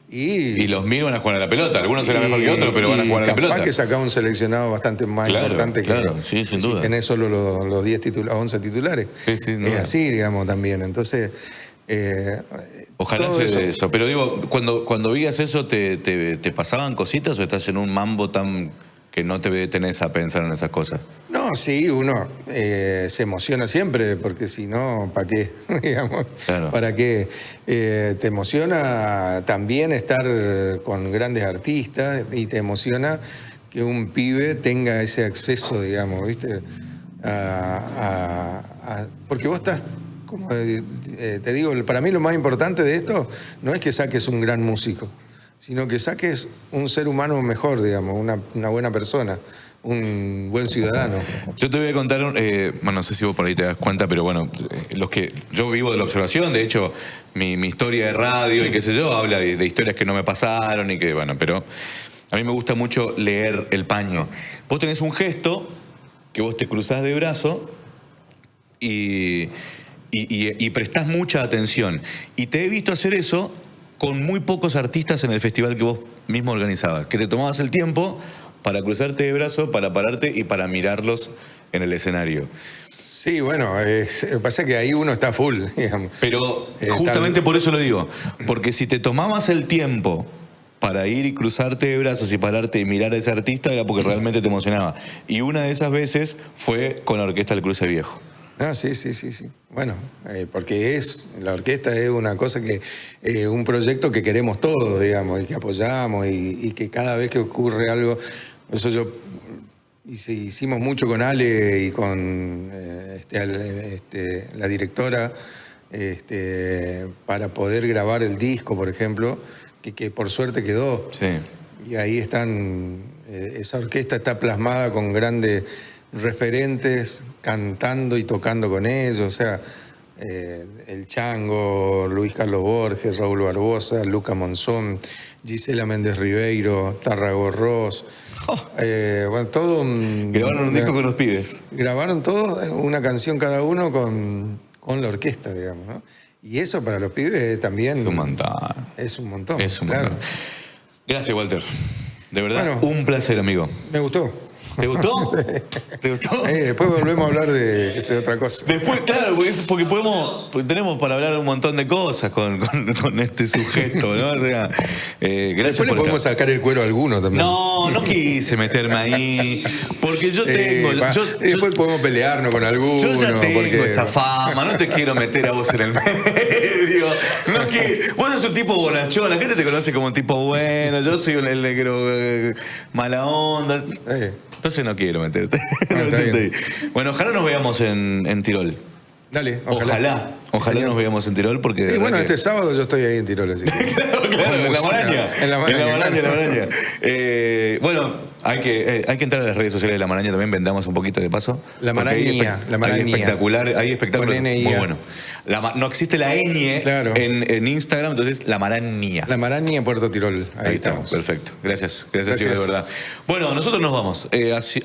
y
los 1000 van a jugar a la pelota. Algunos serán mejor que otros, pero van a jugar a la pelota.
Capaz que saca un seleccionado bastante más importante que...
Claro, sí, sin duda.
Si tenés solo los 11 titulares.
Sí, no.
Es así, digamos, también. Entonces...
ojalá se dé eso. Pero digo, cuando veías eso, ¿te pasaban cositas o estás en un mambo tan que no te detenés a pensar en esas cosas?
No, sí, uno se emociona siempre, porque si no, ¿para qué? Digamos,
claro.
¿Para qué? Te emociona también estar con grandes artistas y te emociona que un pibe tenga ese acceso, digamos, ¿viste? Porque vos estás... Como te digo, para mí lo más importante de esto no es que saques un gran músico, sino que saques un ser humano mejor, digamos, una buena persona, un buen ciudadano.
Yo te voy a contar, bueno, no sé si vos por ahí te das cuenta, pero bueno, yo vivo de la observación, de hecho, mi historia de radio y qué sé yo, habla de historias que no me pasaron y que, bueno, pero a mí me gusta mucho leer el paño. Vos tenés un gesto que vos te cruzás de brazo y prestás mucha atención. Y te he visto hacer eso con muy pocos artistas en el festival que vos mismo organizabas, que te tomabas el tiempo para cruzarte de brazo, para pararte y para mirarlos en el escenario.
Sí, bueno, pasa que ahí uno está full, digamos.
Pero justamente por eso lo digo, porque si te tomabas el tiempo para ir y cruzarte de brazos y pararte y mirar a ese artista era porque realmente te emocionaba. Y una de esas veces fue con la Orquesta del Cruce Viejo.
Ah, sí. Bueno, porque la orquesta es una cosa que, un proyecto que queremos todos, digamos, y que apoyamos y que cada vez que ocurre algo, eso hicimos mucho con Ale y con la directora para poder grabar el disco, por ejemplo, que por suerte quedó.
Sí.
Y ahí esa orquesta está plasmada con grandes referentes cantando y tocando con ellos, o sea, El Chango, Luis Carlos Borges, Raúl Barbosa, Luca Monzón, Gisela Méndez Ribeiro, Tarragó Ross. Bueno, todo
grabaron un disco con los pibes.
Grabaron todo, una canción cada uno con la orquesta, digamos, ¿no? Y eso para los pibes también...
Es un montón.
Es un montón.
Es un
claro.
montón. Gracias, Walter. De verdad,
bueno,
un placer, amigo.
Me gustó.
¿Te gustó? ¿Te gustó?
Después volvemos a hablar de otra cosa.
Después, claro, porque tenemos para hablar un montón de cosas con este sujeto, ¿no? O sea, gracias.
Después le podemos sacar el cuero a alguno también.
No quise meterme ahí. Porque yo tengo.
Después podemos pelearnos con alguno.
Yo ya tengo esa fama, no te quiero meter a vos en el medio. Vos sos un tipo bonachón, la gente te conoce como un tipo bueno, yo soy el negro mala onda. Entonces no quiero meterte. Bueno, ojalá nos veamos en Tirol.
Dale,
ojalá nos veamos en Tirol porque...
Sí, bueno, este sábado yo estoy ahí en Tirol, así que...
claro, en la Maraña. En la Maraña. Bueno, hay que entrar a las redes sociales de La Maraña también, vendamos un poquito de paso.
La Maraña.
Hay espectáculos muy buenos. No existe la ñ en Instagram, entonces La Maraña.
La Maraña, Puerto Tirol. Ahí estamos.
Perfecto. Gracias, Silvio, de verdad. Bueno, nosotros nos vamos.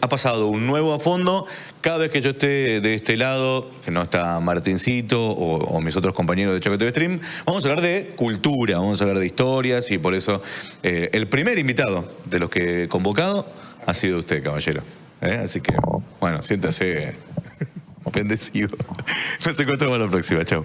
Ha pasado un nuevo A Fondo. Cada vez que yo esté de este lado, que no está Martincito o mis otros compañeros de Choque TV Stream, vamos a hablar de cultura, vamos a hablar de historias y por eso el primer invitado de los que he convocado ha sido usted, caballero. Así que, bueno, siéntase bendecido. Nos encontramos la próxima. Chao.